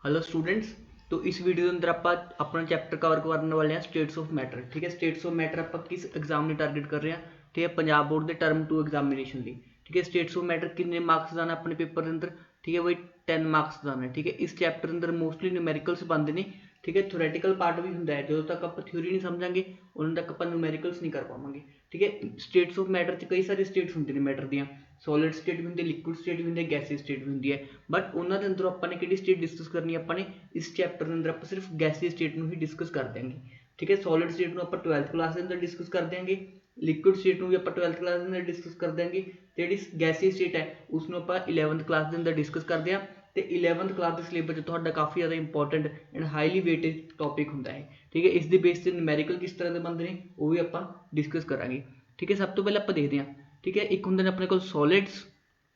Hello students. तो इस video के अंदर आप अपना चैप्टर कवर करने वाले हैं स्टेट्स ऑफ मैटर। ठीक है, स्टेट्स ऑफ मैटर आप किस एग्जाम में टारगेट कर रहे हैं? ठीक है, पंजाब बोर्ड के टर्म 2 एग्जामिनेशन ली। ठीक है, स्टेट्स ऑफ मैटर कितने मार्क्स जाना अपने पेपर के अंदर? ठीक है वही 10 मार्क्स जाना है। ठीक है, इस चैप्टर के अंदर मोस्टली न्यूमेरिकल्स बनते हैं। ठीक है, थ्योरैटिकल पार्ट भी होंगे है, जो तक आप थ्योरी नहीं समझांगे उन्होंने तक आप न्यूमेरिकल्स नहीं कर पावेंगे। ठीक है, स्टेट्स ऑफ मैटर च कई सारी स्टेट्स होंगे मैटर दियाँ। सॉलिड स्टेट भी होंगी, लिक्विड स्टेट भी होंगी, गैसी स्टेट भी होंगी है। बट उन्होंने अंदरों अपने कि स्टेट डिस्कस करनी है अपने इस चैप्टर के अंदर आप सिर्फ गैसी स्टेट में ही डिस्कस कर देंगे। ठीक है, सॉलिड स्टेट में आप 12th क्लास के अंदर डिस्कस कर देंगे, लिक्विड स्टेट में भी आप 12th क्लास के अंदर डिस्कस कर देंगे, जी गैसी स्टेट है उसमें आप 11th क्लास के अंदर डिस्कस करते हैं। तो 11th क्लास के सिलेबस तो काफ़ी ज़्यादा important and highly weighted topic होंगे है। ठीक है, इस बेस से न्यूमेरिकल किस तरह के बनते हैं वो भी आप डिस्कस करांगे। ठीक है, सब तो पहले आप देखते हैं। ठीक है, एक होंगे अपने को सॉलिड्स,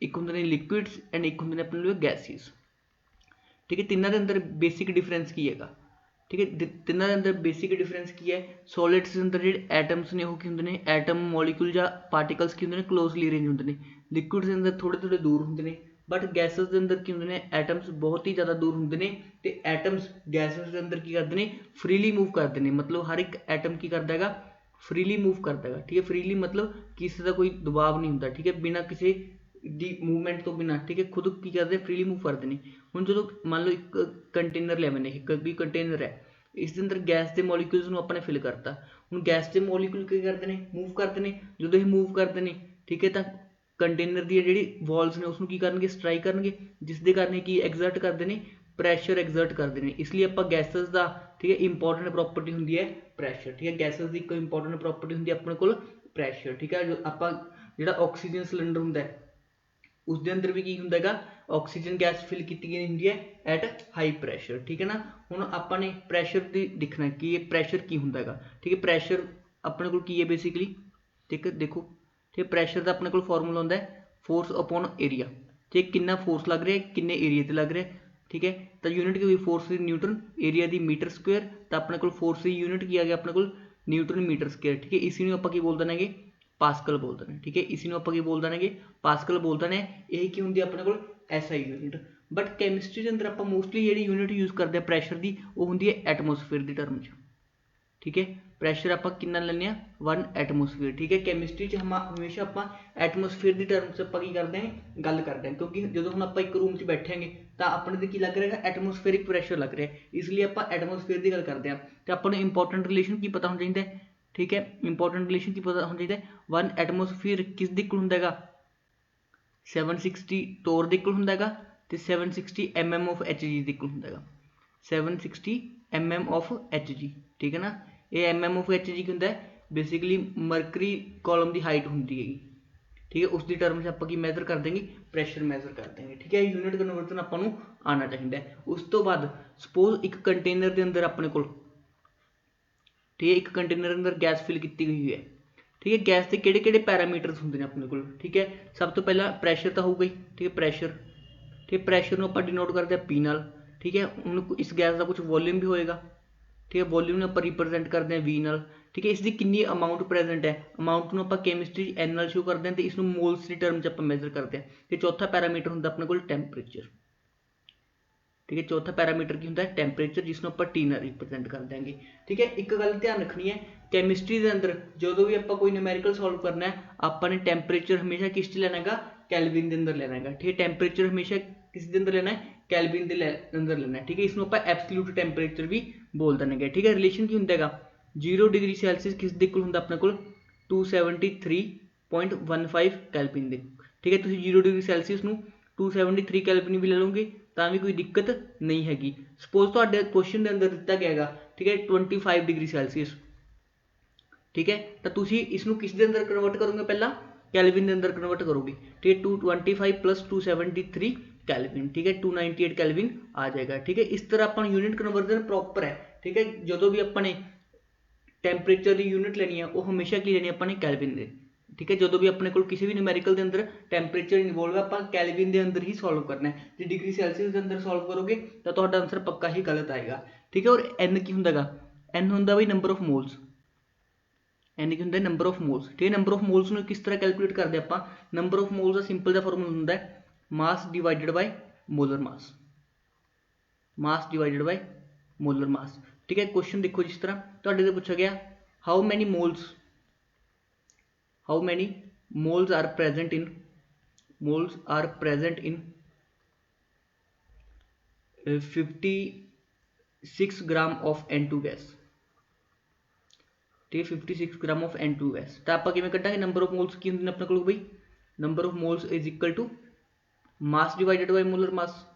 एक होंगे लिक्विड्स एंड एक होंगे अपने गैसिस। ठीक है, तिना के अंदर बेसिक डिफरेंस की है। ठीक है, तिना के अंदर बेसिक डिफरेंस की है। सॉलिड्स के अंदर जो एटम्स ने वो की होंगे ने एटम मॉलीक्यूल या पार्टिकल्स की होंगे ने क्लोजली अरेंज होंगे ने। लिक्विड्स के अंदर थोड़े थोड़े दूर होंगे ने, बट गैसेस के अंदर की होंगे ने एटम्स बहुत ही ज़्यादा दूर होंगे ने। ते एटम्स गैसेस के अंदर की करते हैं फ्रीली मूव करते हैं, मतलब हर एक एटम की करता है फ्रीली मूव करता है। ठीक है, फ्रीली मतलब किसी का कोई दबाव नहीं होता। ठीक है, बिना किसी दी मूवमेंट तो बिना। ठीक है, खुद की करते फ्रीली मूव करते हैं। ਹੁਣ ਜਦੋਂ ਮੰਨ ਲਓ ਇੱਕ ਕੰਟੇਨਰ ਲੈਵੇਂ ਨੇ, ਇੱਕ ਵੀ ਕੰਟੇਨਰ ਹੈ, ਇਸ ਦੇ ਅੰਦਰ ਗੈਸ ਦੇ ਮੋਲੀਕਿਊਲਸ ਨੂੰ ਆਪਾਂ ਨੇ ਫਿਲ ਕਰਤਾ। ਹੁਣ ਗੈਸ ਦੇ ਮੋਲੀਕਿਊਲ ਕੀ ਕਰਦੇ ਨੇ? ਮੂਵ ਕਰਦੇ ਨੇ। ਜਦੋਂ ਇਹ ਮੂਵ ਕਰਦੇ ਨੇ, ਠੀਕ ਹੈ, ਤਾਂ ਕੰਟੇਨਰ ਦੀ ਜਿਹੜੀ ਵਾਲਸ ਨੇ ਉਸ ਨੂੰ ਕੀ ਕਰਨਗੇ? ਸਟਰਾਈਕ ਕਰਨਗੇ, ਜਿਸ ਦੇ ਕਾਰਨ ਕੀ ਐਗਜ਼ਰਟ ਕਰਦੇ ਨੇ? ਪ੍ਰੈਸ਼ਰ ਐਗਜ਼ਰਟ ਕਰਦੇ ਨੇ। ਇਸ ਲਈ ਆਪਾਂ ਗੈਸਸ ਦਾ, ਠੀਕ ਹੈ, ਇੰਪੋਰਟੈਂਟ ਪ੍ਰੋਪਰਟੀ ਹੁੰਦੀ ਹੈ ਪ੍ਰੈਸ਼ਰ। ਠੀਕ ਹੈ, ਗੈਸਸ ਦੀ ਇੱਕ ਇੰਪੋਰਟੈਂਟ ਪ੍ਰੋਪਰਟੀ ਹੁੰਦੀ ਹੈ ਆਪਣੇ ਕੋਲ ਪ੍ਰੈਸ਼ਰ। ਠੀਕ ਹੈ, ਆਪਾਂ ਜਿਹੜਾ ਆਕਸੀਜਨ ਸਿਲੰਡਰ ਹੁੰਦਾ ਹੈ उसके अंदर भी की होंगे ऑक्सीजन गैस फिल की गई होंगी है एट हाई प्रैशर। ठीक है ना, हुण आपने प्रैशर की दिखना कि प्रैशर की होंगे। ठीक है, प्रैशर अपने को की है बेसिकली। ठीक है, देखो, ठीक है, प्रैशर का अपने को फॉर्मूला होंगे फोर्स अपॉन एरिया। ठीक है, कितना फोर्स लग रहा है, किन्ने एरिया से लग रहा है। ठीक है, तो यूनिट की हुई फोर्स की न्यूटन, एरिया की मीटर स्क्वेयर, तो अपने को फोर्स की यूनिट की आ गया अपने को न्यूटन मीटर स्क्वेयर। ठीक है, इसी आप बोल देंगे पास्कल बोल देना। ठीक है, इसी आप बोल देंगे पास्कल बोल देना। यही की होंगी अपने को SI यूनिट। बट कैमिस्ट्री के अंदर आप मोस्टली जी यूनिट यूज करते हैं प्रैशर की वो होंगी है एटमोसफेयर की टर्म। ठीक है, प्रैशर आप कितना लें? 1 एटमोसफेयर। ठीक है, कैमिस्ट्री हम हमेशा आप एटमोसफेयर की टर्म से आप करते हैं गल करते हैं, क्योंकि जो हम आप एक रूम बैठेंगे तो अपने की लग रहा है एटमोसफेयरिक प्रैशर लग रहा है, इसलिए आप एटमोसफेयर की गल करते हैं। तो अपने इंपॉर्टेंट रिलेशन की पता होना चाहिए। ठीक है, इंपॉर्टेंट रिलेशन की पता होना चाहिए। 1 एटमोसफेयर किस दिक्कत होंगे? 760 टोर दिक्कत होंगे, तो 760 mm ऑफ HG दिक्कत होंगे। 760 mm ऑफ HG। ठीक है ना, ये mm ऑफ HG की होंगे बेसिकली मरकरी कॉलम की हाइट होंगी है। ठीक है, उसकी टर्म से आप मैजर कर देंगे, प्रैशर मैजर कर देंगे। ठीक है, यूनिट कन्वर्जन आपको आना चाहिए। उस तो बाद सपोज एक कंटेनर के अंदर अपने को, ठीक है, एक कंटेनर के अंदर गैस फिल की गई है। ठीक है, गैस के किहड़े पैरामीटर्स होंगे अपने को? ठीक है, सब तो पहला प्रैशर तो होगा ही। ठीक है, प्रैशर, ठीक है, प्रैशर को आप डिनोट करते हैं P नाल। ठीक है, हूँ इस गैस का कुछ वॉल्यूम भी होएगा। ठीक है, वॉल्यूम आप रिप्रजेंट करते हैं V नाल। ठीक है, इसकी कितनी अमाउंट प्रेजेंट है, अमाउंट को आप कैमिस्ट्री N नाल शो करते हैं, तो इसमें मोल्स की टर्म आप मेजर करते हैं। तो चौथा पैरामीटर होंगे अपने को टेंपरेचर। ठीक है, चौथा पैरामीटर की होंगे टेंपरेचर, जिसनों आप T नाल रिप्रजेंट कर देंगे। ठीक है, एक गल ध्यान रखनी है, कैमिस्ट्री के अंदर जो भी आप कोई न्यूमेरिकल सॉल्व करना है आपने टेंपरेचर हमेशा किस च लेना है? कैल्विन के अंदर लेना है। ठीक है, टेंपरेचर हमेशा किस के अंदर लेना है? कैल्विन के अंदर लेना है। ठीक है, इसमें आप एब्सोल्यूट टेंपरेचर भी बोल देंगे। ठीक है, रिलेशन की होंगे 0 डिग्री सैल्सियस किस दिक्कत होंगे अपने को? 273.15 कैल्विन के। ठीक है, तुम 0 डिग्री सैल्सियस में 273 कैल्विन भी ले लोगे तो भी कोई दिक्कत नहीं हैगी। सपोज तो क्वेश्चन के अंदर दिता गया है, ठीक है, 25 डिग्री सैल्सियस। ठीक है, तो तुम इसनों किस दे अंदर कन्वर्ट करोगे? पहला कैल्विन के अंदर कन्वर्ट करोगे। ठीक है, 225 प्लस 273 कैल्विन। ठीक है, 298 कैल्विन आ जाएगा। ठीक है, इस तरह अपन यूनिट कन्वर्जन प्रॉपर है। ठीक है, जो भी अपने टेंपरेचर की यूनिट लेनी है वो हमेशा की लेनी अपने कैल्विन दे। ठीक है, जो भी अपने को किसी भी न्यूमेरिकल के अंदर टेंपरेचर इन्वॉल्व है आप कैल्विन के अंदर ही सॉल्व करना है। जो डिग्री सैल्सियस के अंदर सॉल्व करोगे तो ਤੁਹਾਡਾ आंसर पक्का ही गलत आएगा। ठीक है, और N की होंगे? N होंगे भाई नंबर ऑफ मोल्स। N की होंगे नंबर ऑफ मोल्स। ठीक है, नंबर ऑफ मोल्स में किस तरह कैलकुलेट करते हैं आप? नंबर ऑफ मोल्स का सिंपल सा फॉर्मूला होंगे मास divided by molar mass. Mass divided by molar mass. ठीक है, क्वेश्चन देखो जिस तरह ਤੁਹਾਡੇ ਤੋਂ ਪੁੱਛਿਆ ਗਿਆ how many moles are present in 56 gram of N2 gas. ठीक है, 56 ग्राम ऑफ N2 गैस। तो आप किवें कट्टांगे, नंबर ऑफ मोल्स की होंदे ने अपने कोल बई, number of moles is equal to mass divided by molar mass,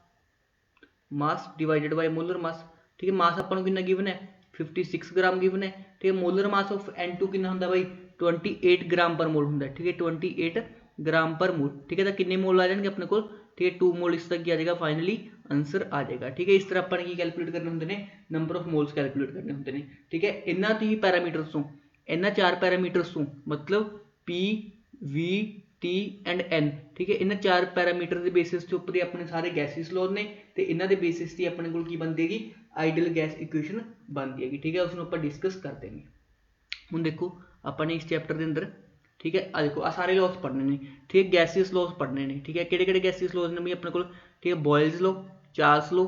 mass divided by molar mass. ठीक है, मास अपन को कितना गिवन है 56 ग्राम गिवन है। ठीक है, मोलर मास ऑफ N2 कितना होंदा बई 28 ग्राम पर मोल होंदा। ठीक है, 28 ग्राम पर मोल। ठीक है, तो कितने मोल आ जाएंगे अपने को, ठीक है 2 मोल इस तक क्या आ जाएगा, फाइनली आंसर आ जाएगा। ठीक है, इस तरह अपन की कैलकुलेट करने होंगे ने, नंबर ऑफ मोल्स कैलकुलेट करने होंगे ने। ठीक है, इन्ना ही पैरामीटर्स तो, इन्ना 4 पैरामीटर्स तो मतलब P V T and N। ठीक है, इन्हें 4 पैरामीटर के बेसिस के उपर ही अपने सारे गैसिस लॉज ने, तो इन्हों के बेसिस से अपने को की बनती है आइडियल गैस इक्वेशन बनती है। ठीक है, उसको आप डिस्कस कर देंगे। हुण देखो अपने इस चैप्टर के अंदर, ठीक है आ देखो आ सारे लॉज पढ़ने ने। ठीक है, गैसियस लॉज पढ़ने ने। ठीक है, किहड़े गैसियस लॉज ने भी अपने को, ठीक है Boyle's law, Charles law,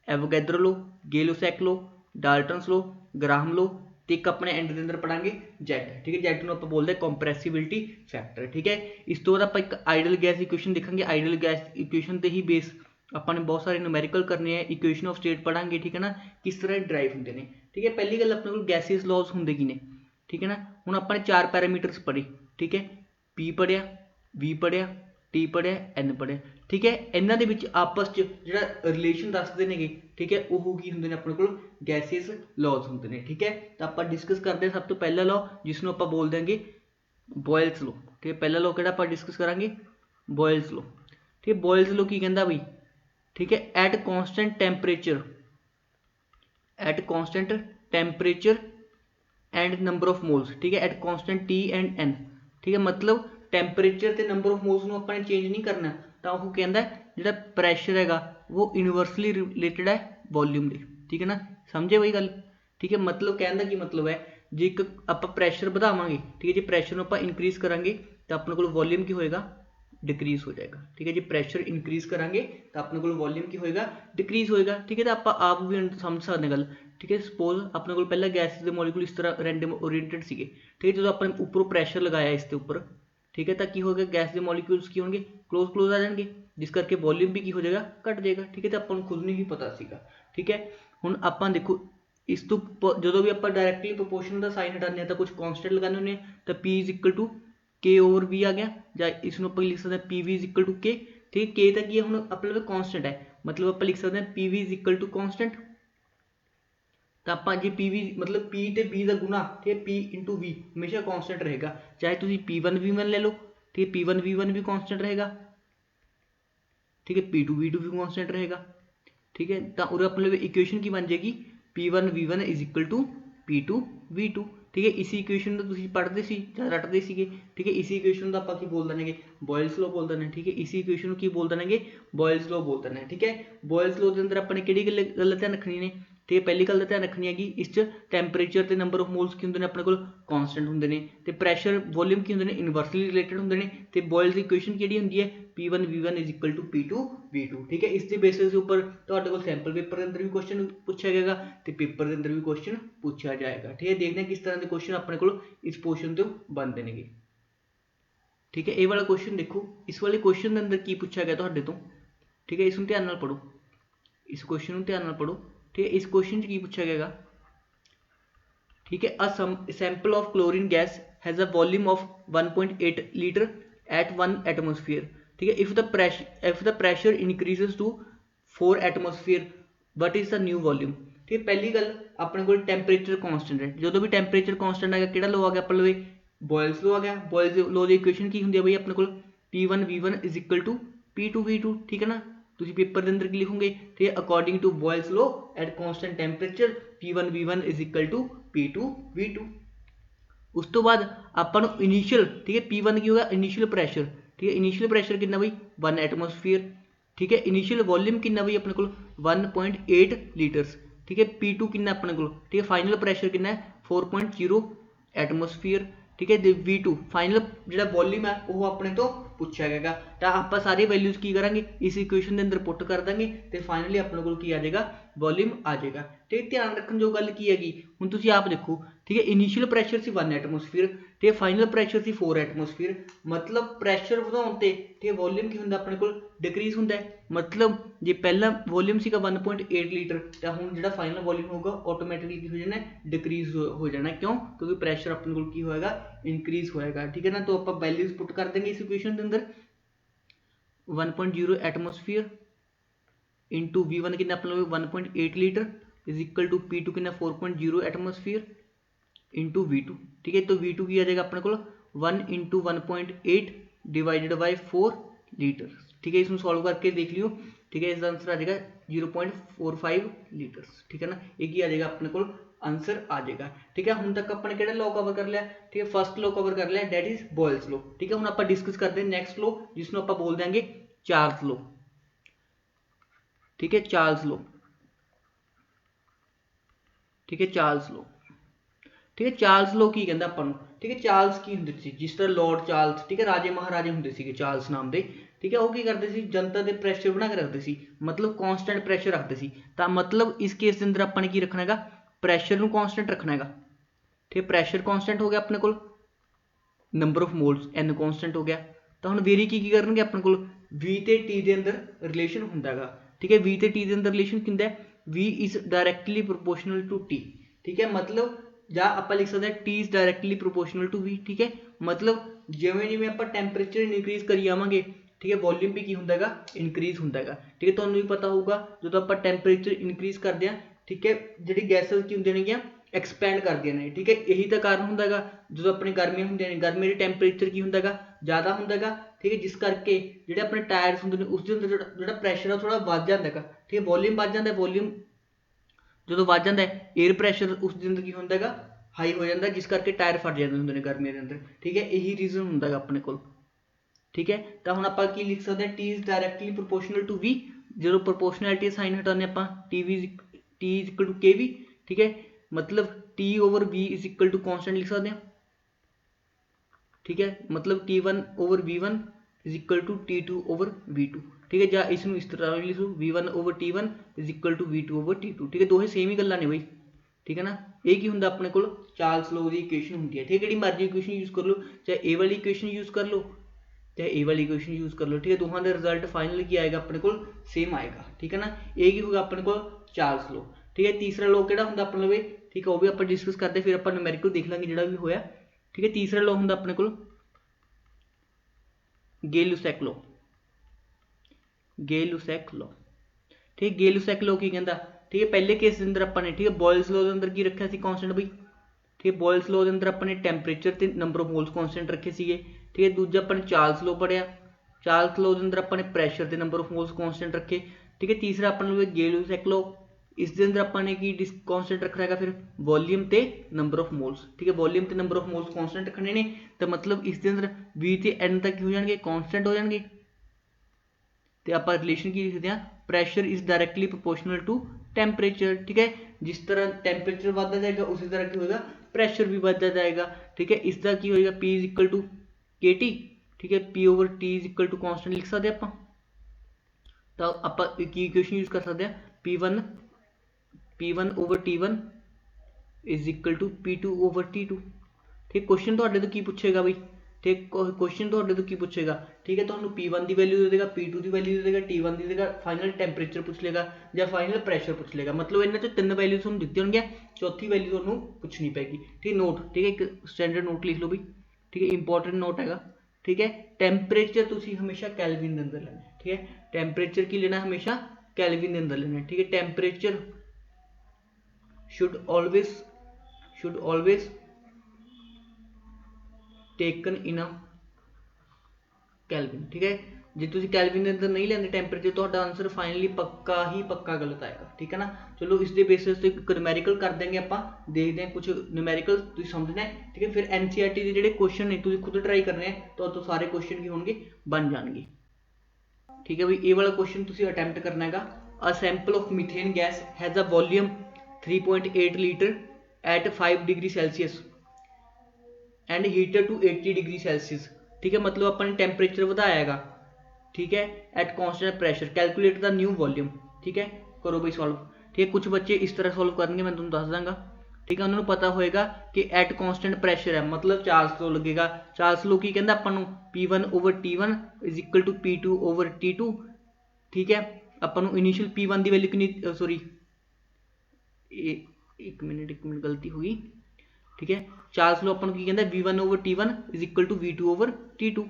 Avogadro law, Gay Lussac law, Dalton's law, Graham law, तो एक अपने एंड के अंदर पढ़ांगे जेड। ठीक है, जेड को आप बोलते हैं कंप्रेसिबिलिटी फैक्टर। ठीक है, इस तो बाद आप एक आइडियल गैस इक्वेशन देखा, आइडियल गैस इक्वेशन से ही बेस अपने बहुत सारे न्यूमेरिकल करने हैं, इक्वेशन ऑफ स्टेट पढ़ांगे। ठीक है ना, किस तरह ड्राइव होंगे ने। ठीक है, पहली गल अपने को गैसियस लॉज होंगे कि ने। ठीक है ना, हुण अपने 4 पैरामीटर्स पढ़े। ठीक है, P पढ़िया, V पढ़िया, T पढ़िया, N पढ़िया। ठीक है, इन्हां दे विच आपस च जिहड़ा रिलेशन दसदे नेगे, ठीक है वो की हुंदे ने अपने कोल गैसियस लॉज होंगे ने। ठीक है, तो आप डिस्कस करते हैं सब तो पहला लॉ जिसनों आप बोल देंगे बॉयल्स लॉ। ठीक है, पहला लॉ किहड़ा आप डिस्कस करांगे बॉयल्स लॉ। ठीक है, बॉयल्स लॉ की कहंदा बई, ठीक है at constant temperature and number of moles. ठीक है, at constant T and N। ठीक है, मतलब टैंपरेचर ते नंबर ऑफ मोल्स नूं अपने चेंज नहीं करना, तो वह कहता जिहड़ा प्रैशर हैगा वो यूनिवर्सली रिलेटेड है वॉल्यूम दे। ठीक है ना, समझे वही गल। ठीक है, मतलब कहने की मतलब है जे एक आप प्रैशर बढ़ावांगे, ठीक है जी प्रैशर नूं आपां इनक्रीज करांगे तो अपने कोल वॉल्यूम की होएगा डिक्रीज हो जाएगा। ठीक है जी, प्रैशर इनक्रीज करांगे तो अपने कोल वॉल्यूम की होएगा डिक्रीज होएगा। ठीक है, तो आप भी समझ सकते गल। ठीक है, सपोज अपने को पहले गैस के मॉलिक्यूल इस तरह रैंडम ओरिएंटेड सीगे। ठीक है, जो अपने ऊपर प्रैशर लगाया इसके ऊपर, ठीक है, तो की हो गया गैस के मॉलिक्यूल्स की होंगे क्लोज आ जाएंगे, जिस करके वॉल्यूम भी की हो जाएगा घट जाएगा। ठीक है, तो अपन खुद नहीं ही पता सीगा। ठीक है, हुण आपां देखो इस तो जो भी आप डायरैक्टली प्रोपोर्शनल का साइन हटाने तो कुछ कॉन्स्टेंट लगाने होंगे, तो P is equal to K over V आ गया, या इसमें आप लिख सकते हैं PV is equal to K। ठीक है, K तक ये हम अपने कॉन्स्टेंट है, मतलब आप लिख सकते हैं PV is equal to constant. तो आप जो PV मतलब P ते V का गुना, ठीक है P इंटू V हमेशा कॉन्स्टेंट रहेगा, चाहे तुम P1 V1 ले लो। ठीक है, P1 V1 भी कॉन्स्टेंट रहेगा। ठीक है, P2 V2 भी कॉन्स्टेंट रहेगा। ठीक है, तो और अपने इक्वेशन की बन जाएगी P1 V1 is equal to P2 V2। ठीक है, इसी इक्वेशन को तुसीं पढ़ते सी ਜਾਂ रटते सीगे। ठीक है, इसी इक्वेशन का आप बोल देंगे बॉयल्स लॉ बोल देना। ठीक है, इसी इक्वेशन की बोल देंगे बॉयल्स लॉ बोल देना। ठीक है, बॉयल्स लॉ के अंदर अपने किहड़ी गल ध्यान रखनी ने, ठीक है पहली गल ध्यान रखनी है कि इस टैंपरेचर ते नंबर ऑफ मोल्स की होंगे ने अपने को कॉन्स्टेंट होंगे ने, ते प्रैशर वॉल्यूम की होंगे ने इनवर्सली रिलेटेड होंगे ने, ते बॉयल्स की इक्वेशन किहड़ी होंदी है P1 V1 is equal to P2 V2। ठीक है, इसके बेसिस के उपर तुहाडे कोल सैंपल पेपर के अंदर भी क्वेश्चन पूछा जाएगा, तो पेपर के अंदर भी क्वेश्चन पूछा जाएगा। ठीक है, देखते हैं किस तरह के क्वेश्चन अपने को इस पोर्शन तो बनते हैं। ठीक है, ये वाला क्वेश्चन देखो, इस वाले क्वेश्चन के अंदर की पूछा गया तुहाडे तो। ठीक है, इसनूं ध्यान नाल पढ़ो, इस क्वेश्चन नूं ध्यान नाल पढ़ो। ठीक है, इस क्वेश्चन की पूछा गया, ठीक है a sample of chlorine gas has a volume of 1.8 litre at 1 atmosphere. ठीक है, if the pressure increases to 4 atmosphere what is the new volume. ठीक है, पहली गल अपने को टेंपरेचर कॉन्स्टेंट है, जो भी टेंपरेचर कॉन्स्टेंट आ गया किहड़ा लॉ आ गया अपने लवे बॉयल्स लॉ आ गया। बॉयल्स लॉ की इक्वेशन की होंदी है बई अपने को P1 V1 is equal to P2 V2। ठीक है ना, तुसीं पेपर के अंदर की लिखोगे, ठीक है according to Boyle's law at constant temperature P1 V1 is equal to P2 V2। उस तो बाद आपां नूं इनिशियल, ठीक है P1 की होगा इनिशियल प्रैशर। ठीक है, इनिशियल प्रैशर कितना बई 1 एटमोसफीयर। ठीक है, इनिशियल वॉल्यूम कितना बई अपने को 1.8 लीटर्स। ठीक है, P2 कितना अपने को, ठीक है फाइनल प्रैशर कितना है 4.0 एटमोसफीयर। ठीक है, V2 फाइनल जो वॉल्यूम है वो अपने तो पूछा गया, तो आप सारी वैल्यूज की करेंगे इस इक्वेशन के अंदर पुट कर देंगे, तो फाइनली अपने को आ जाएगा वॉल्यूम आ जाएगा। ठीक है, ध्यान रखने जो गल की हैगी, हुण तुसीं आप देखो, ठीक है, इनिशियल प्रैशर सी 1 एटमोसफीयर, ठीक है, फाइनल प्रैशर सी 4 एटमोसफीयर, मतलब प्रैशर ਵਧਾਉਣ ਤੇ ठीक है वॉल्यूम की ਹੁੰਦਾ ਆਪਣੇ ਕੋਲ डिक्रीज ਹੁੰਦਾ है। मतलब जे पहला वॉल्यूम ਸੀਗਾ 1.8 लीटर ਤਾਂ ਹੁਣ ਜਿਹੜਾ फाइनल वॉल्यूम होगा ऑटोमैटिकली की हो जाना डिक्रीज हो जाना, क्यों, क्योंकि प्रैशर अपने को की होएगा इंक्रीज होएगा। ठीक है ना, तो आप वैल्यूज पुट कर देंगे इस इक्वेशन के अंदर 1.0 एटमोसफीयर इंटू V1 कितना अपने 1.8 litre is equal to P2 कितना 4.0 एटमोसफीयर इंटू V2। ठीक है, तो V2 की आ जाएगा अपने को 1 इंटू 1.8 डिवाइडेड बाई 4 लीटर। ठीक है, इसमें सॉल्व करके देख लियो। ठीक है, इसका आंसर आ जाएगा 0.45 लीटर्स। ठीक है ना, एक ही आ जाएगा अपने को आंसर आ जाएगा। ठीक है, हुण तक अपने किहड़ा लॉ कवर कर लिया, ठीक है, फर्स्ट लॉ कवर कर लिया, दैट इज बॉयल्स लॉ। ठीक है, हुण आपां डिस्कस करते हैं नेक्स्ट लॉ, जिसनूं आपां बोल देंगे चार्ल्स लॉ। ठीक है, चार्ल्स लॉ। ठीक है, चार्ल्स लॉ। ठीक है, चार्ल्स लॉ की कहंदा आपां नूं। ठीक है, चार्ल्स की हुंदे सी, जिस तरह लॉर्ड चार्ल्स, ठीक है, राजे महाराजे हुंदे सीगे चार्ल्स नाम दे। ठीक है, वो की करते सी, जनता दे प्रैशर बना के रखते सी, मतलब कॉन्सटेंट प्रैशर रखते सी। तां मतलब इस केस के अंदर आपां ने की रखना हैगा, प्रैशर नूं कॉन्सटेंट रखना हैगा। ठीक है, प्रैशर कॉन्सटेंट हो गया अपने कोल, number of moles N constant हो गया। तो हुण वेरी की करनगे अपने कोल V ते T दे अंदर रिलेशन हुंदा हैगा। ठीक है, V ते T दे अंदर रिलेशन किंदा है, V is directly proportional to T। ठीक है, मतलब ਜਾਂ ਆਪਾਂ ਲਿਖ ਸਕਦੇ ਹਾਂ T is directly proportional to V। ठीक है, मतलब ਜਿਵੇਂ ਜਿਵੇਂ ਆਪਾਂ ਟੈਂਪਰੇਚਰ ਇਨਕਰੀਜ਼ ਕਰੀ ਜਾਵਾਂਗੇ, ठीक है, वॉल्यूम भी की ਹੁੰਦਾ ਹੈਗਾ ਇਨਕਰੀਜ਼ ਹੁੰਦਾ ਹੈਗਾ। ठीक है, ਤੁਹਾਨੂੰ ਵੀ ਪਤਾ ਹੋਊਗਾ ਜਦੋਂ ਆਪਾਂ ਟੈਂਪਰੇਚਰ ਇਨਕਰੀਜ਼ ਕਰਦੇ ਹਾਂ, ठीक है, ਜਿਹੜੀ ਗੈਸਸ ਕੀ ਹੁੰਦੀਆਂ ਨੇਗੀਆਂ एक्सपैंड करदियां ने। ठीक है, यही तो कारण हुंदा हैगा जो अपनी गर्मियां हुंदियां ने, गर्मी दे टैंपरेचर की हुंदा हैगा ज़्यादा हुंदा हैगा। ठीक है, जिस करके जिहड़े अपने टायर्स हुंदे ने उस दे अंदर जिहड़ा प्रैशर है थोड़ा वध जांदा हैगा। ठीक है, वॉल्यूम वध जांदा है, वॉल्यूम जो वध जाता है, एयर प्रैशर उस दे अंदर की हुंदा हैगा हाई हो जाता है, जिस करके टायर फट जाते हुंदे ने गर्मियों के अंदर। ठीक है, यही रीजन हुंदा हैगा अपने कोल। ठीक है, तो हुण आपां की लिख सकते हैं T is directly proportional to V। जो प्रोपोर्शनैलिटी साइन हटाने आपां T is equal to KV। ठीक है, मतलब T over V is equal to constant लिख सकते हैं। ठीक है, मतलब T1 over V1 is equal to T2 over V2। ठीक है, ਜਾਂ इसनूं इस तरह लिख लो V1 over T1 is equal to V2 over T2। ठीक है, दोहे सेम ही गल्लां ने बई। ठीक है ना, ये की हुंदा अपने कोल चार्ल्स लॉ दी इक्वेशन हुंदी है। ठीक है, जिहड़ी मर्जी इक्वेशन यूज कर लो, चाहे ए वाली इक्वेशन यूज कर लो चाहे ए वाली इक्वेशन यूज कर लो। ठीक है, दोहां दा रिजल्ट फाइनल की आएगा अपने कोल सेम आएगा। ठीक है ना, ये की होगा अपने कोल चार्ल्स लॉ। ठीक है, तीसरा लॉ किहड़ा हुंदा अपने लवे, ठीक है, वो भी आप डिस्कस करते फिर आप न्यूमेरिकल देख लांगे जिहड़ा भी होया। ठीक है, तीसरा लॉ हुंदा अपने कोल गे-लुसैक लॉ। गे-लुसैक लॉ। ठीक है, गे-लुसैक लॉ की कहंदा, ठीक है, पहले केस के अंदर अपने, ठीक है, बॉयल्स लॉ के अंदर की रखा सी कॉन्स्टेंट बई। ठीक है, बॉयल्स लॉ के अंदर अपने टैंपरेचर ते नंबर ऑफ मोल्स कॉन्स्टेंट रखे सीगे। ठीक है, दूजा अपने चार्ल्स लॉ पढ़िया, चार्ल्स लॉ के अंदर अपने प्रैशर ते नंबर ऑफ मोल्स कॉन्स्टेंट रखे। ठीक है, तीसरा अपने गे-लुसैक लॉ, इस दे अंदर अपने की कॉन्स्टेंट रखना है फिर वॉल्यूम ते नंबर ऑफ मोल्स। ठीक है, वॉल्यूम ते नंबर ऑफ मोल्स कॉन्स्टेंट रखने ने, तो मतलब इस दे अंदर V ते N तक हो जाएंगे कॉन्स्टेंट हो जाएंगे। तो आप रिलेशन की लिखते हैं pressure is directly proportional to temperature. ठीक है, जिस तरह टैंपरेचर बढ़ता जाएगा उसी तरह की होगा प्रैशर भी बढ़ता जाएगा। ठीक है, इसका की होगा P is equal to KT। ठीक है, P over T is equal to constant लिख सकते हैं आप। तो आप इक्वेशन यूज कर सकते हैं P1 over T1 is equal to P2 over T2। ठीक, क्वेश्चन तो की पूछेगा बई, ठीक, क्वेश्चन तो की पूछेगा। ठीक है, तो P1 की वैल्यू दे देगा, P2 की वैल्यू दे देगा, T1 की देगा, फाइनल टैंपरेचर पूछ लेगा या फाइनल प्रैशर पूछ लेगा। मतलब इन्होंने तीन वैल्यू तुहानूं दित्ती होंगी, चौथी वैल्यू तुहानूं पूछनी पैगी। ठीक, नोट, ठीक है, एक स्टैंडर्ड नोट लिख लो बई। ठीक है, इंपॉर्टेंट नोट हैगा। ठीक है, टैंपरेचर तुसीं हमेशा कैलविन के अंदर लेना। ठीक है, टैंपरेचर की लेना हमेशा कैलविन के अंदर लेना। ठीक है, temperature should always taken in a Kelvin। ठीक है, जे तुसीं कैलविन के अंदर नहीं लेंदे टैंपरेचर, तुहाडा आंसर फाइनली पक्का ही पक्का गलत आएगा। ठीक है ना, चलो इस दे बेसिस ते एक न्यूमेरिकल कर देंगे आपां, देखते हैं कुछ न्यूमेरिकल तुसीं समझना है। ठीक है, फिर NCERT के जिहड़े क्वेश्चन ने तुसीं खुद ट्राई करने हैं तो सारे क्वेश्चन की होणगे बन जाणगे। ठीक है बई, ये वाला क्वेश्चन तुसीं अटैम्प्ट करना हैगा। A sample of methane gas has a volume 3.8 litre at 5 degree Celsius and heated to 80 degree Celsius. ठीक है, मतलब अपन टैंपरेचर बढ़ाया हैगा। ठीक है, at constant pressure, calculate the new volume. ठीक है, करो बई सॉल्व। ठीक ठीक है। कुछ बच्चे इस तरह सॉल्व करेंगे, मैं तुहानूं दस दांगा, ठीक है। उन्होंने पता होएगा कि एट कॉन्सटेंट प्रैशर है, मतलब चार्ल्स लॉ लगेगा। चार्ल्स लॉ की कहता अपन P1/T1 is equal to P2/T2, ठीक है। अपन इनिशियल P1 की वैल्यू कितनी, सॉरी एक मिनट गलती हुई, ठीक है। चार्ल्स लॉ अपन की कहता है V1/T1 is equal to V2/T2,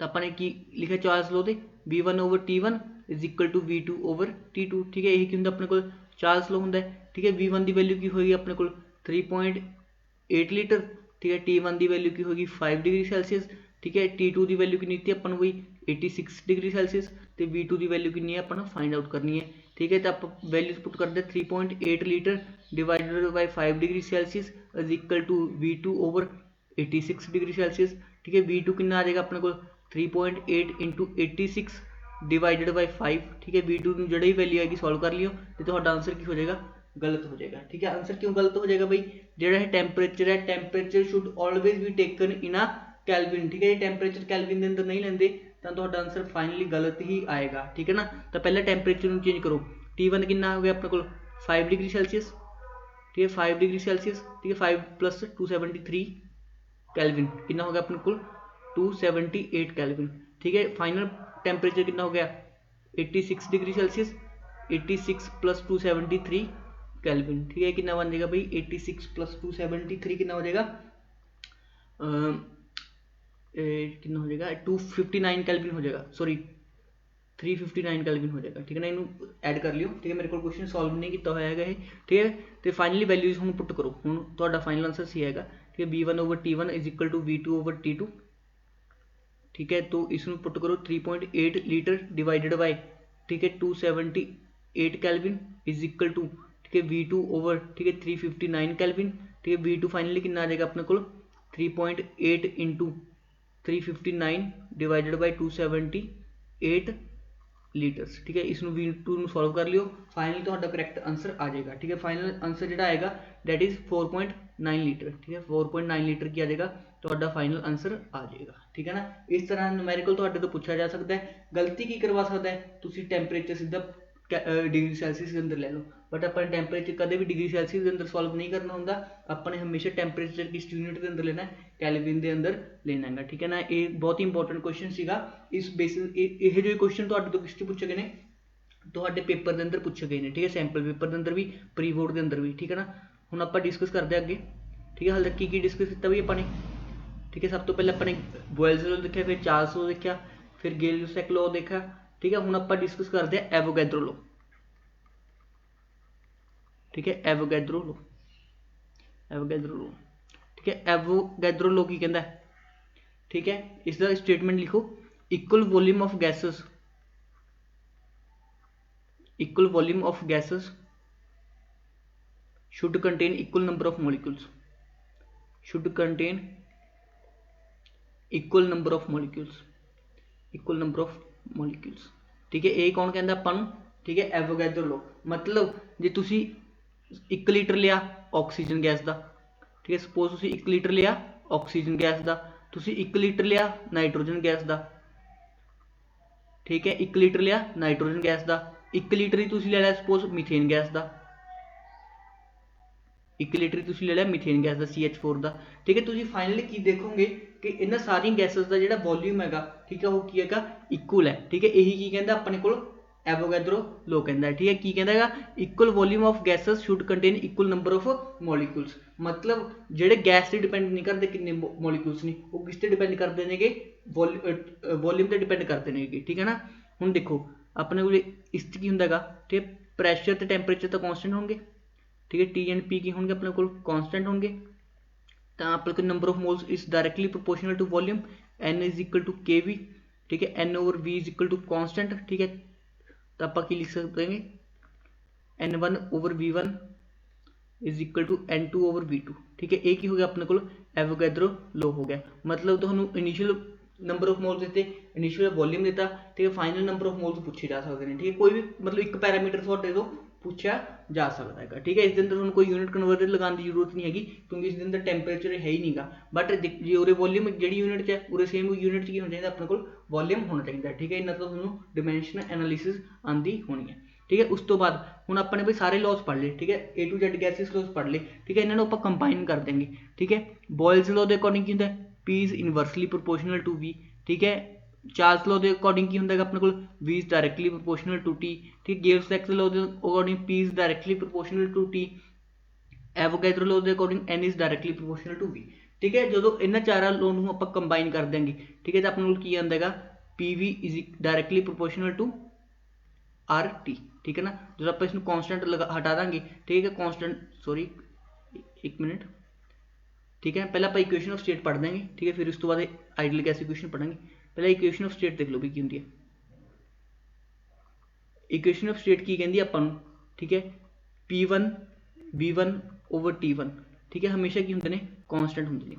तो अपन की लिखा चार्ल्स लॉ से V1/T1 is equal to V2/T2, ठीक है। यही की होंगे अपने को चार्ल्स लॉ होंगे, ठीक है। V1 की वैल्यू की होगी अपने को 3.8 लीटर, ठीक है। T1 की वैल्यू की होगी 5 डिग्री सेल्सियस, ठीक है। T2 की वैल्यू कितनी थी अपन वही 86 डिग्री सेल्सियस, तो V2 की वैल्यू कितनी है अपन फाइंड आउट करनी है, ठीक है। तो आप वैल्यूज पुट करते हैं 3.8 litre divided by 5 degree Celsius is equal to V2/86 degree Celsius, ठीक है। V2 कितना आ जाएगा अपने को 3.8 इंटू 86 डिवाइडेड बाई 5, ठीक है। V2 ਨੂੰ ਜਿਹੜੀ वैल्यू आएगी सॉल्व कर लियो, तो ਤੁਹਾਡਾ आंसर की हो जाएगा गलत हो जाएगा, ठीक है। आंसर क्यों गलत हो जाएगा भाई, ਜਿਹੜਾ है टेंपरेचर है, temperature should always be taken in uh kelvin, ठीक है। ये टेंपरेचर कैलविन के अंदर नहीं लेंगे तो ਤੁਹਾਡਾ आंसर फाइनली गलत ही आएगा, ठीक है ना। तो पहले टेंपरेचर ਨੂੰ चेंज करो, T1 कितना हो गया अपने को 5 डिग्री सेल्सियस, ठीक है। 5 डिग्री सेल्सियस, ठीक है। 5 प्लस 273 कैलविन कितना हो गया अपने को 278 कैलविन, ठीक है। फाइनल टेम्परेचर कितना हो गया 86 डिग्री सेल्सियस, 86 प्लस 273 कैलविन, ठीक है। कितना बन जाएगा भाई 86 प्लस 273 कितना हो जाएगा, कितना हो जाएगा 259 कैलविन हो जाएगा, सॉरी 359 कैलविन हो जाएगा, ठीक है ना। इनू ऐड कर लियो, ठीक है। मेरे को क्वेश्चन सॉल्व नहीं किया होया है, ठीक है। तो फाइनली वैल्यूज हम पुट करो, हम तो फाइनल आंसर सी आएगा, ठीक है। V1/T1 is equal to V2/T2, ठीक है। तो इसमें पुट करो 3.8 लीटर डिवाइडेड बाय, ठीक है 278 कैलविन इज इक्वल टू, ठीक है V2 ठीक है 359 कैलविन, ठीक है। V2 फाइनली कितना आ जाएगा अपने को 3.8 इंटू 359 डिवाइडेड बाय 278 लीटर्स, ठीक है। इसमें V2 सॉल्व कर लियो, फाइनली तो करैक्ट आंसर आ जाएगा, ठीक है। फाइनल आंसर जो आएगा दैट इज 4.9 लीटर, ठीक है। 4.9 लीटर की आ जाएगा, तो फाइनल आंसर आ जाएगा, ठीक है ना। इस तरह न्यूमेरिकल तो पूछा जा सकता है, गलती की करवा सकता है तुम टेंपरेचर सीधा डिग्री सेल्सियस के अंदर ले लो, बट अपन टेंपरेचर कदे भी डिग्री सेल्सियस के अंदर सॉल्व नहीं करना होंगे, अपने हमेशा टेंपरेचर किस यूनिट के अंदर लेना है, कैलविन के अंदर लेना है, ठीक है ना। ये बहुत ही इंपॉर्टेंट क्वेश्चन सीगा, इस बेसिस ये जो क्वेश्चन तो किस पूछे गए हैं, तो पेपर के अंदर पूछे गए हैं, ठीक है। सैंपल पेपर के अंदर भी, प्री बोर्ड के अंदर भी, ठीक है ना। हम आप डिस्कस करते हैं अगे, ठीक है। हाल तक की डिस्कस किया भी अपने, ठीक है। सब तो पहले अपने बॉयल्स लॉ देखा, फिर चार्ल्स लॉ देखा, फिर गिल-लेसैग लॉ देखा, ठीक है। हम आप डिस्कस करते हैं एवोगैड्रो लॉ, ठीक है। एवोगैड्रो लॉ, एवोगैड्रो लॉ, ठीक है। एवोगैड्रो लॉ की कहता है, ठीक है। इसका स्टेटमेंट लिखो, equal volume of gases, equal volume of gases should contain equal number of molecules, should contain equal number of molecules, equal number of molecules, ठीक है। ये कौन कहता अपन, ठीक है एवोगैड्रो लॉ। मतलब जे तुसी 1 लीटर लिया ऑक्सीजन गैस का, ठीक है। सपोज तुसी 1 लीटर लिया ऑक्सीजन गैस का, तुसी 1 लीटर लिया नाइट्रोजन गैस का, ठीक है। 1 लीटर लिया नाइट्रोजन गैस का, 1 लीटर ही तुसी ले लिया सपोज मीथेन गैस का, 1 लीटर तुम ले लिया मीथेन गैस का CH4 का, ठीक है। तुम फाइनली की देखोगे कि इन्होंने सारी गैसेस का जो वॉल्यूम है, ठीक है, वो की है इक्वल है, ठीक है। यही की कहता अपने को एवोगैड्रो लॉ कहता है, ठीक है। की कहता है equal volume of gases should contain equal number of molecules, मतलब जेडे गैस से डिपेंड नहीं करते कितने मॉलिक्यूल्स नहीं, वो किस ते डिपेंड करते हैं वॉल्यूम से डिपेंड करते हैं, ठीक है ना। हम देखो अपने को इस की होंगे, ठीक है। प्रैशर तो टैंपरेचर तो कॉन्सटेंट होंगे, ठीक है। T एंड P की होंगे अपने को कॉन्स्टेंट होंगे, तो अपने को number of moles is directly proportional to volume, N is equal to KV, ठीक है। N/V is equal to constant, ठीक है। तो आप लिख सकते हैं N1/V1 is equal to N2/V2, ठीक है। एक ही हो गया अपने को एवोगैड्रो लॉ हो गया, मतलब तो इनिशियल नंबर ऑफ मोल्स देते, इनिशियल वॉल्यूम देता, ठीक है। फाइनल नंबर ऑफ मोल्स पूछे जा सकते हैं, ठीक है। कोई भी मतलब एक पैरामीटर दे दो पूछा जा सकता है, ठीक है। इस अंदर कोई यूनिट कन्वर्टर लगाने की जरूरत नहीं हैगी, क्योंकि इस अंदर टेंपरेचर है ही नहींगा, बट जो उरे वॉल्यूम जी यूनिट च है उरे सेम यूनिट की होना चाहिए अपने को वॉल्यूम होना चाहिए, ठीक है। इन्ना तो डिमेंशन एनालिसिस आती होनी है, ठीक है। उस तो बाद ਹੁਣ ਆਪਾਂ ਨੇ ਬਈ ਸਾਰੇ ਲॉज पढ़ ਲਏ, ठीक है, A to Z ਗੈਸਿਸ ਲॉज पढ़ ਲਏ, ठीक है। ਇਹਨਾਂ ਨੂੰ ਆਪਾਂ ਕੰਬਾਈਨ ਕਰ ਦੇंगे, ठीक है। ਬੋਇਲਸ ਲॉ ਦੇ ਅਕੋਰਡਿੰਗ ਕੀ ਹੁੰਦਾ, P is inversely proportional to V, ठीक है। ਚਾਰਲਸ ਲॉ ਦੇ ਅਕੋਰਡਿੰਗ ਕੀ ਹੁੰਦਾ ਹੈਗਾ ਆਪਣੇ ਕੋਲ, V is directly proportional to T, ठीक है। ਗਿਬਸ ਲॉ ਦੇ according P is directly proportional to T, ਐਵੋਗੈਡਰੋ ਲॉ ਦੇ according N is directly proportional to V, ठीक है। ਜਦੋਂ ਇਹਨਾਂ ਚਾਰਾਂ ਲॉ ਨੂੰ ਆਪਾਂ ਕੰਬਾਈਨ ਕਰ ਦਿਆਂਗੇ, ठीक है, ਤਾਂ ਆਪਣੇ ਕੋਲ ਕੀ ਆਉਂਦਾ ਹੈਗਾ, PV is directly proportional to RT, ठीक है ना। जो आप इसमें कांस्टेंट हटा देंगे, ठीक है, कांस्टेंट सॉरी एक मिनट, ठीक है। पहले आप इक्वेशन ऑफ स्टेट पढ़ देंगे, ठीक है, फिर उस तो बाद आइडियल गैस इक्वेशन पढ़ेंगे। पहले इक्वेशन ऑफ स्टेट देख लो भी की होंगी है। इक्वेशन ऑफ स्टेट की कहती है अपन, ठीक है, P1 V1 over T1, ठीक है, हमेशा की होंगे ने कांस्टेंट होंगे ने,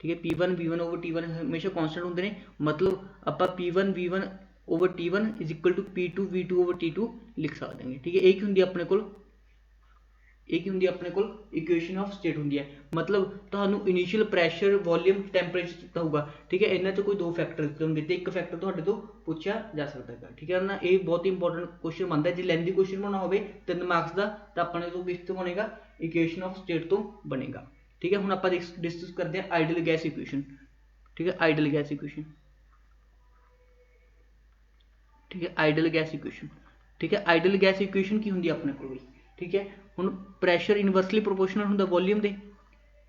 ठीक है। P1 V1 over T1 हमेशा कांस्टेंट होंगे ने, मतलब आप P1 V1 over T1 is equal to P2 V2 over T2 लिख सकते हैं, ठीक है। एक होंगी अपने को, एक होंगी अपने को इक्वेशन ऑफ स्टेट होंगी है, मतलब तुहानू इनिशियल प्रैशर वॉल्यूम टैंपरेचर दिता होगा, ठीक है। इन्हां चों कोई दो फैक्टर दिते होंगे तो एक फैक्टर तुहाडे तो पूछा जा सकता है, ठीक है ना। ये बहुत ही इंपॉर्टेंट क्वेश्चन बनता है, जो लेंथी क्वेश्चन बनाना हो 3 मार्क्स का तो अपने तो किस तो बनेगा, इक्वेशन ऑफ स्टेट तो बनेगा, ठीक है। हुण आपां डिस्कस करते हैं आइडियल गैस इक्वेशन, ठीक है, आइडियल गैस इक्वेशन, ठीक है, आइडियल गैस इक्वेशन, ठीक है। आइडियल गैस इक्वेशन की होंगी अपने को, ठीक है। हुण प्रैशर इनवर्सली प्रोपोर्शनल होंदा वॉल्यूम दे,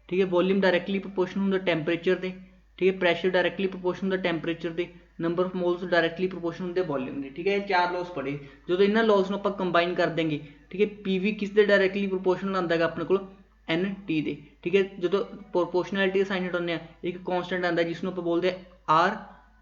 ठीक है, वॉल्यूम डायरैक्टली प्रोपोर्शनल होंदा टैंपरेचर दे, ठीक है, प्रैशर डायरैक्टली प्रोपोर्शनल होंदा temperature they, number of moles directly proportional होंदे वॉल्यूम दे, ठीक है। चार लॉस पढ़े, जो इन्हां लॉस नूं आपां कंबाइन कर देंगे, ठीक है। PV किस दे डायरैक्टली प्रोपोर्शनल आंदा है अपने को, NT दे, ठीक है। जो प्रोपोर्शनैलिटी साइन हटाने एक कॉन्स्टेंट आंदा जिसनूं आपां बोलदे R,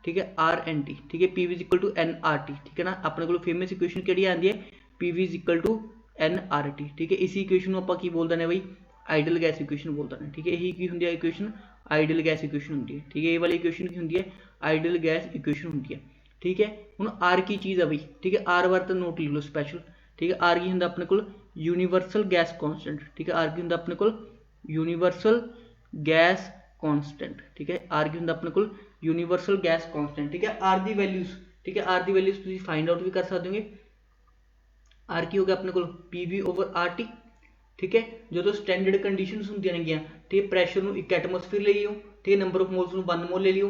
ठीक है, RNT, ठीक है। PV is equal to NRT, ठीक है ना। अपने को फेमस इक्वेशन किहड़ी आंदी है, PV is equal to NRT, ठीक है। इसी इक्वेशन को आपां की बोलते हैं भाई, आइडियल गैस इक्वेशन बोलते हैं, ठीक है। यही की होंगी है इक्वेशन, आइडियल गैस इक्वेशन होंगी है, ठीक है। ये वाली इक्वेशन की होंगी है आइडियल गैस इक्वेशन होंगी है, ठीक है। हुण R की चीज़ है भाई, ठीक है, R बार तो नोट लिख लो स्पैशल, ठीक है। R की होंगे अपने को यूनीवर्सल गैस कॉन्स्टेंट, ठीक है। R की होंगे अपने को यूनीवर्सल गैस कॉन्स्टेंट, ठीक है। R की होंगे अपने को यूनीवर्सल गैस कॉन्स्टेंट, ठीक है। R दी वैल्यूज, ठीक है, R दी वैल्यूज तुसीं फाइंड आउट भी कर सकते होगे। R की हो गया अपने को PV ओवर RT, ठीक है। जो स्टैंडर्ड कंडीशन होंगे ने, ठीक है, प्रैशर में 1 एटमोसफेयर ले लियो, ठीक है, नंबर ऑफ मोल्स में 1 मोल ले लियो,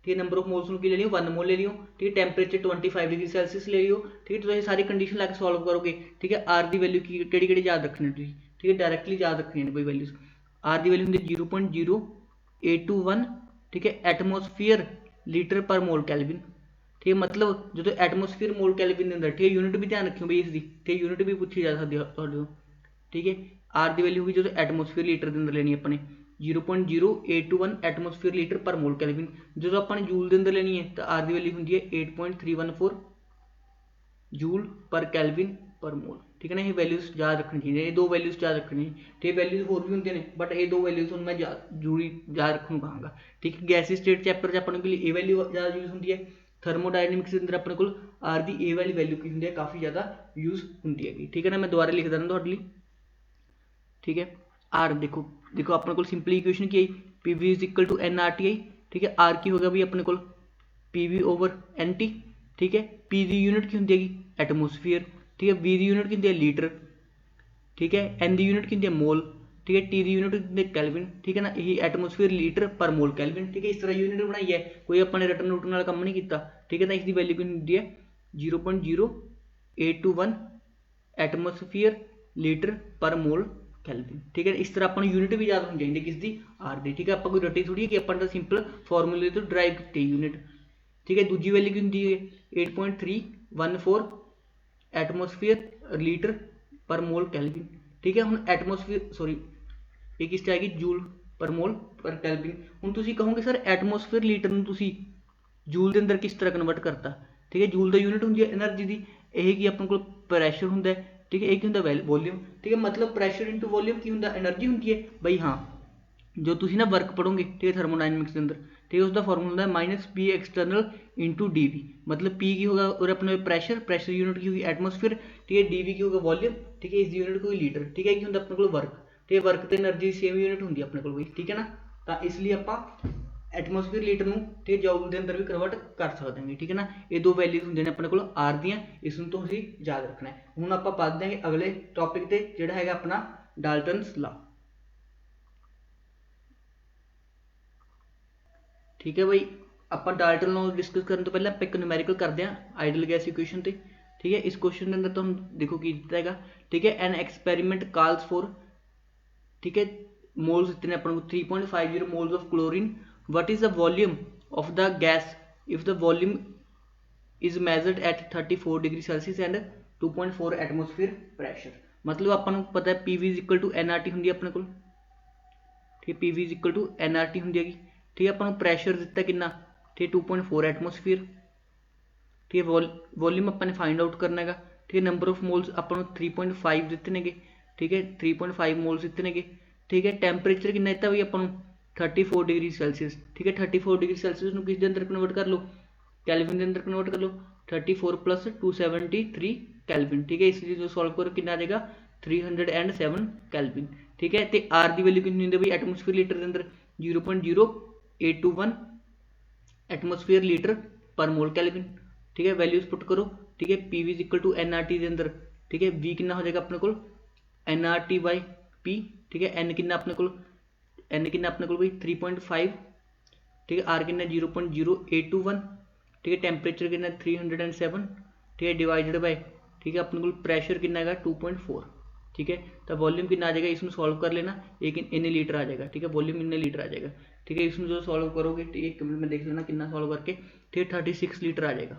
ठीक है, नंबर ऑफ मोल्स में ले लियो 1 मोल ले लियो, ठीक है, टैंपरेचर 25 डिग्री सेल्सियस ले लियो, ठीक है। तो ये सारी कंडीशन लैके सॉल्व करोगे, ठीक है। R की वैल्यू की केड़ी याद रखनी है, ठीक है, डायरैक्टली याद रखनी है कोई वैल्यूज। R की वैल्यू होंगी 0.0821, ठीक है, एटमोसफेयर लीटर पर मोल कैल्विन, ठीक है। मतलब जो एटमोसफेयर मोल कैल्विन अंदर, ठीक है, यूनिट भी ध्यान रखियो भाई इसकी, ठीक है, यूनिट भी पूछी जा सकती है, ठीक है। R की वैल्यू होगी जो एटमोसफेयर लीटर के अंदर लेनी है अपने 0.0821 एटमोसफेयर लीटर पर मोल कैल्विन। जो अपने जूल के अंदर लेनी है तो R की वैल्यू होंगी 8.314 जूल पर कैल्विन पर मोल, ठीक है ना। ये वैल्यूज याद रखनी चाहिए, ये दो वैल्यूज याद रखनी है, ठीक है। वैल्यूज होर भी होंगे ने बट ये दो वैल्यूज मैं जरूरी याद रखूँ कहांगा, ठीक है। गैस स्टेट चैप्टर अपने के लिए ये वैल्यू ज़्यादा यूज होती है, थर्मोडायनेमिक्स के अंदर अपने को R की ए वाली वैल्यू की होंगी है काफ़ी ज़्यादा यूज होती है, ठीक है ना। मैं दोबारा लिख देना थोड़े लिए, ठीक है। R देखो देखो अपने को सिंपली इक्वेशन की आई, PV is equal to NRT आई, ठीक है। R की होगा भी अपने को PV ओवर NT, ठीक है। P की यूनिट की होंगी है एटमोसफेयर, ठीक है। V की यूनिट की होंगी है लीटर, ठीक है। N की यूनिट की होंगी है मोल, ठीक है। T की यूनिट होंगी है कैल्विन, ठीक है ना। यही एटमोसफेयर लीटर पर मोल कैल्विन, ठीक है। इस तरह यूनिट बनाई है, कोई अपने रिटर्न रूटन वाला काम नहीं किया, ठीक है। तो इसकी वैल्यू की होंगी है 0.0821 एटमोसफेयर लीटर पर मोल कैल्विन, ठीक है। इस तरह अपन यूनिट भी याद होनी चाहिए किसकी, R दी, ठीक है। आप कोई रटी थोड़ी है कि अपन तो सिंपल फॉर्मूले तो ड्राइव की यूनिट, ठीक है। दूजी वैल्यू की होंगी है 8.314 एटमोसफेयर लीटर पर मोल कैल्विन, ठीक है। हम एटमोसफेयर सॉरी ये किस आएगी जूल पर मोल पर कैल्विन। हम तुम कहोगे सर एटमोसफेयर लीटर में तुम जूल के अंदर किस तरह कन्वर्ट करता, ठीक है। जूल का यूनिट होंगी है एनर्जी की, यही कि अपने को प्रैशर होंगे, ठीक है। एक होंगे वॉल्यूम, ठीक है। मतलब प्रैशर इंटू वॉल्यूम की होंगे एनर्जी होंगी है भाई, हाँ। जो तुम ना वर्क पढ़ोगे, ठीक है, थर्मोडायनेमिक्स के अंदर, ठीक है, उसका फॉर्मूला है -P एक्सटर्नल इंटू DV। मतलब P की होगा और अपने प्रैशर यूनिट की होगी एटमोसफेयर, ठीक है। DV की होगा वॉल्यूम, ठीक है। इस यूनिट को लीटर, ठीक है। कि होंगे अपने को वर्क, ठीक है। वर्क तो एनर्जी सेम यूनिट होंगी अपने को, ठीक है ना। तो इसलिए आप ਐਟਮੋਸਫੀਅਰ ਲੀਟਰ ਨੂੰ ਤੇ ਜੂਲ ਦੇ ਅੰਦਰ ਵੀ ਕਨਵਰਟ ਕਰ ਸਕਦੇ ਹਾਂ, ਠੀਕ ਹੈ ਨਾ। ਇਹ ਦੋ ਵੈਲਿਊਜ਼ ਹੁੰਦੀਆਂ ਨੇ ਆਪਣੇ ਕੋਲ ਆਰ ਦੀਆਂ, ਇਸ ਨੂੰ ਤੁਸੀਂ ਯਾਦ ਰੱਖਣਾ ਹੈ। ਹੁਣ ਆਪਾਂ ਵੱਧਦੇ ਹਾਂ ਅਗਲੇ ਟੌਪਿਕ ਤੇ, ਜਿਹੜਾ ਹੈਗਾ ਆਪਣਾ ਡਾਲਟਨਸ ਲਾ। ਠੀਕ ਹੈ ਬਈ, ਆਪਾਂ ਡਾਲਟਨ ਲॉ डिस्कस ਕਰਨ ਤੋਂ ਪਹਿਲਾਂ ਆਪਾਂ ਇੱਕ ਨਿਊਮੈਰੀਕਲ ਕਰਦੇ ਹਾਂ ਆਈਡਲ ਗੈਸ ਇਕੁਏਸ਼ਨ ਤੇ। ठीक है, इस क्वेश्चन के अंदर तो हम देखो की दिता है, ठीक है। एन एक्सपेरिमेंट कॉल्स फॉर, ठीक है, मोल्स इतने अपन को 3.50 moles of chlorine. What is the volume of the gas if the volume is measured at 34 degree Celsius and 2.4 atmosphere pressure. मतलब अपन को पता है PV is equal to NRT होंगी अपने को, ठीक है, PV is equal to NRT होंगी, ठीक है। अपन को प्रैशर दिता कितना, ठीक है, 2.4 एटमोसफेयर, ठीक है। वॉल्यूम अपन ने फाइंड आउट करना है, ठीक है। नंबर ऑफ मोल्स अपन 3.5 दिते ने, ठीक है, 3.5 मोल्स दिते ने, ठीक है। टैंपरेचर कितना दिता भी अपन 34 डिग्री सेल्सियस, ठीक है। 34 डिग्री सेल्सियस को किस अंदर कन्वर्ट कर लो, कैल्विन के अंदर कन्वर्ट कर लो, 34 + 273 कैल्विन, ठीक है। इस चीज़ को सॉल्व करो कितना आ जाएगा 307 कैल्विन, ठीक है। तो आर की वैल्यू कितनी होंगी भाई एटमोसफेयर लीटर के अंदर 0.0821 एटमोसफेयर लीटर पर मोल कैल्विन, ठीक है। वैल्यूज पुट करो, ठीक है। P V is equal to N R T के अंदर, ठीक है, वी कितना हो जाएगा अपने को N R T by P, ठीक है। एन कितना अपने को, एन कितना अपने को भाई 3.5, ठीक है। आर कितना 0.0821, ठीक है। टैंपरेचर कितना 307, ठीक है, डिवाइडेड बाय, ठीक है, अपने को प्रेशर कितना है 2.4, ठीक है। तो वॉल्यूम कितना आ जाएगा, इसमें सॉल्व कर लेना, एक इन लीटर आ जाएगा, ठीक है। वॉल्यूम इन लीटर आ जाएगा, ठीक है। इसमें जो सॉल्व करोगे, ठीक है, कमेंट में देख लेना कितना सॉल्व करके, ठीक है, 36 लीटर आ जाएगा,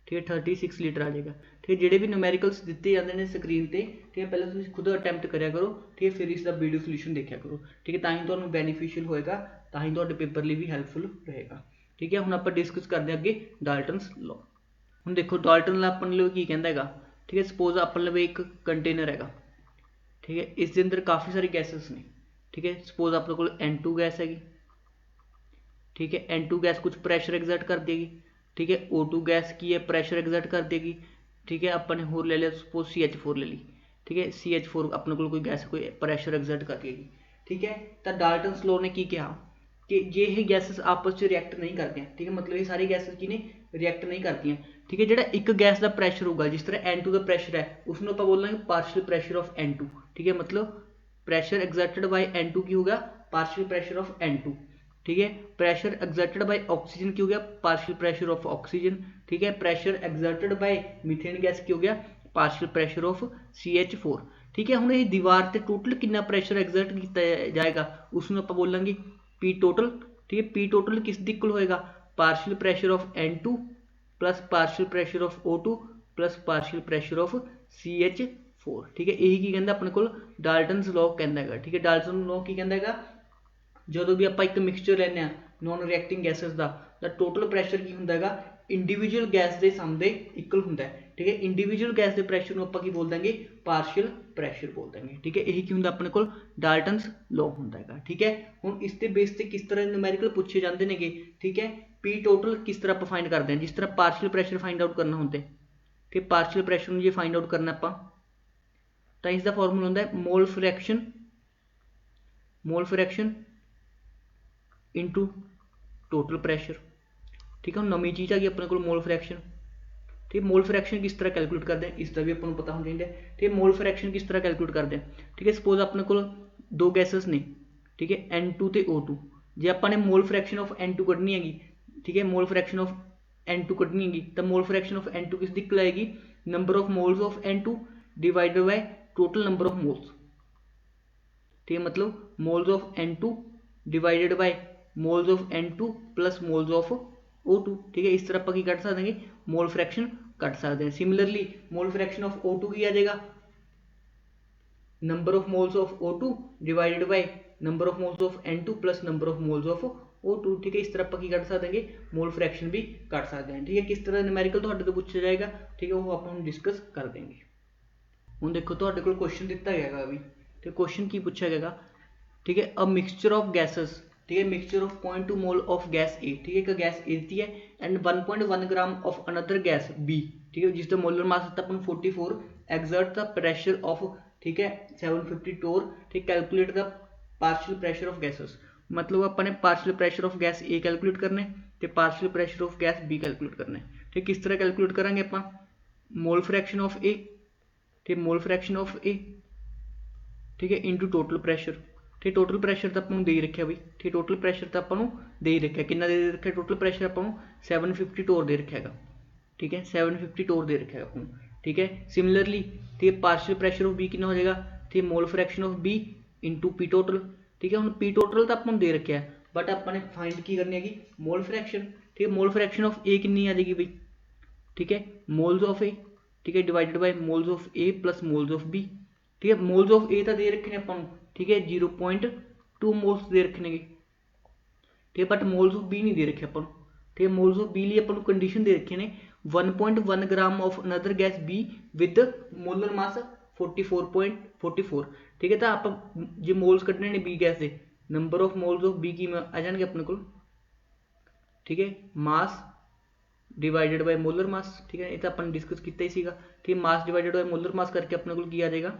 ठीक है, 36 लीटर आ जाएगा, ठीक है। जो भी न्यूमेरिकल्स दिते जाते हैं स्क्रीन पर, ठीक है, पहले तुम खुद अटैम्प्ट करा करो, ठीक है, फिर इसका वीडियो सोल्यूशन देखा करो, ठीक है, ताकि तुहानू बेनीफिशियल होएगा, ताकि तुहाडे पेपर लिए भी हैल्पफुल रहेगा, ठीक है। हुण आपां डिस्कस करते हैं अगे डाल्टन्स लॉ। हुण देखो डाल्टन लॉ अपन लई की कहंदा हैगा, ठीक है। सपोज अपन लई एक कंटेनर हैगा, ठीक है, इस अंदर काफ़ी सारी गैसेस ने, ठीक है। सपोज अपने को N2 गैस हैगी, ठीक है। N2 गैस कुछ प्रैशर एग्जर्ट कर देगी, ठीक है। O2 गैस की है प्रैशर एग्जर्ट कर देगी, ठीक है। अपन ने होर ले लिया सपोज CH4 ले ली, ठीक है। CH4 अपने को कोई गैस कोई प्रैशर एग्जर्ट कर देगी, ठीक है। तो डाल्टन्स लॉ ने की कहा कि जे ये गैसेस आपस में रिएक्ट नहीं करती, ठीक है, मतलब ये सारी गैसेस की ने रिएक्ट नहीं करती, ठीक है। जो एक गैस का प्रैशर होगा, जिस तरह N2 का प्रैशर है, उसमें आप बोलेंगे पार्शियल प्रैशर ऑफ N2, ठीक है। मतलब प्रैशर एग्जर्टेड बाय N2 की होगा पार्शियल प्रैशर ऑफ N2, ठीक है। प्रैशर एग्जर्टेड बाय ऑक्सीजन की हो गया पार्शियल प्रैशर ऑफ ऑक्सीजन, ठीक है। Pressure exerted by methane gas की हो गया पार्शियल प्रैशर ऑफ CH4, ठीक है। हुण ये दीवार ते टोटल कितना प्रैशर एग्जर्ट किया जाएगा, उसमें आप बोलेंगे P टोटल, ठीक है। P टोटल किस दी इक्वल होएगा, partial pressure of N2 plus partial pressure of O2 plus partial pressure of CH4, ठीक है। यही की कहंदा अपने को डाल्टन्स लॉ कहंदा हैगा, ठीक है। डाल्टन लॉ की कहंदा हैगा जो भी आप एक मिक्सचर लैने नॉन रिएक्टिंग गैसेस का टोटल प्रैशर की होंदा हैगा इंडिविजुअल गैस के सामने इक्वल होंदा है, ठीक है। इंडिविजुअल गैस के प्रैशर को आप बोल देंगे पार्शियल प्रैशर बोल देंगे, ठीक है। यही की होंदा अपने को डाल्टन्स लॉ होंदा हैगा, ठीक है। हुण इस ते बेस ते किस तरह न्यूमेरिकल पूछे जाते हैं, ठीक है। पी टोटल किस तरह आप फाइंड करते हैं, जिस तरह पार्शियल प्रैशर फाइंड आउट करना होंगे, ठीक है। पार्शियल प्रैशर जो फाइंड आउट करना आप तो इसका फॉर्मूला होंदा है mole fraction into total pressure, ठीक है। नवी चीज़ आ गई अपने को मोल फ्रैक्शन, ठीक है। मोल फ्रैक्शन किस तरह कैलकुलेट करते हैं इसका भी अपन को पता होना चाहिए, ठीक है। मोल फ्रैक्शन किस तरह कैलकुलेट करते हैं, ठीक है। सपोज अपने को दो गैसेस ने, ठीक है, N2 ते O2, जे अपने मोल फ्रैक्शन ऑफ N2 कढ़नी हैगी, ठीक है, मोल फ्रैक्शन ऑफ N2 कढ़नी हैगी, तो मोल फ्रैक्शन ऑफ N2 किस दिक्कत आएगी, number of moles of N2 divided by total number of moles, ठीक है। मतलब moles of N2 divided by moles of N2 plus moles of O2, ठीक है। इस तरह आप कट सकते हैं मोल फ्रैक्शन कट सकते हैं। Similarly mole fraction of O2 की आ जाएगा number of moles of O2 divided by number of moles of N2 plus number of moles of O2, ठीक है। इस तरह आप कट सकते हैं मोल फ्रैक्शन भी कट सकते हैं, ठीक है। किस तरह न्यूमेरिकल तो पूछा जाएगा, ठीक है, वो आप डिस्कस कर देंगे। हुण देखो तो क्वेश्चन दिता गया अभी, तो क्वेश्चन की पूछा गया, ठीक है। अ मिक्सचर ऑफ गैसेस, ठीक है, mixture of 0.2 mole of gas A, ठीक है, एक गैस ए दी है and 1.1 gram of another gas B, ठीक है, जिसका मोलर मास होता है 44 एग्जर्ट द प्रेशर ऑफ, ठीक है, 750 टोर, ठीक, calculate the partial pressure of gases. मतलब ਆਪਾਂ ਨੇ partial pressure of gas A calculate ਕਰਨਾ ਹੈ ਤੇ partial pressure of gas B calculate ਕਰਨਾ ਹੈ। ਠੀਕ, ਕਿਸ ਤਰ੍ਹਾਂ ਕੈਲਕੂਲੇਟ ਕਰਾਂਗੇ ਆਪਾਂ, ਮੋਲ ਫ੍ਰੈਕਸ਼ਨ ਆਫ A ਤੇ ਮੋਲ ਫ੍ਰੈਕਸ਼ਨ ਆਫ A, ਠੀਕ ਹੈ, ਇਨਟੂ ਟੋਟਲ ਪ੍ਰੈਸ਼ਰ। ठीक, टोटल प्रैशर तो आपको दे ही रखा बई। ठीक, टोटल प्रैशर तो आपको दे ही रखा, कितना दे रखा टोटल प्रैशर आपको 750 टोर दे रखा है। ठीक है, 750 टोर दे रखा है आपको। ठीक है, सिमिलरली ठीक है पार्शियल प्रैशर ऑफ बी कितना हो जाएगा, ठीक, mole fraction of B into P total. ठीक है, हम पी टोटल तो आपको दे रखा है, बट आपने फाइंड की करनी है मोल फ्रैक्शन। ठीक है, मोल फ्रैक्शन ऑफ ए कितनी आ जाएगी बई, ठीक है, मोल्स ऑफ ए, ठीक है, divided by moles of A plus moles of B. ठीक है, मोल्स ऑफ ए तो दे रखे ने अपन, ठीक है, 0.2 मोल्स दे रखे ने। ठीक है, बट मोल्स ऑफ बी नहीं दे रखे अपन। ठीक है, मोल्स ऑफ बी लिए अपन कंडीशन दे रखे ने 1.1 gram of another gas B with molar mass 44.44। ठीक है, तो आप जो मोल्स कटने ने बी गैस के, number of moles of B की आ जाएंगे अपने को। ठीक है, mass divided by molar mass. ठीक है, ये तो अपन डिस्कस किया ही सीगा। ठीक है, मास डिवाइडेड बाय मोलर मास करके अपने को आ जाएगा,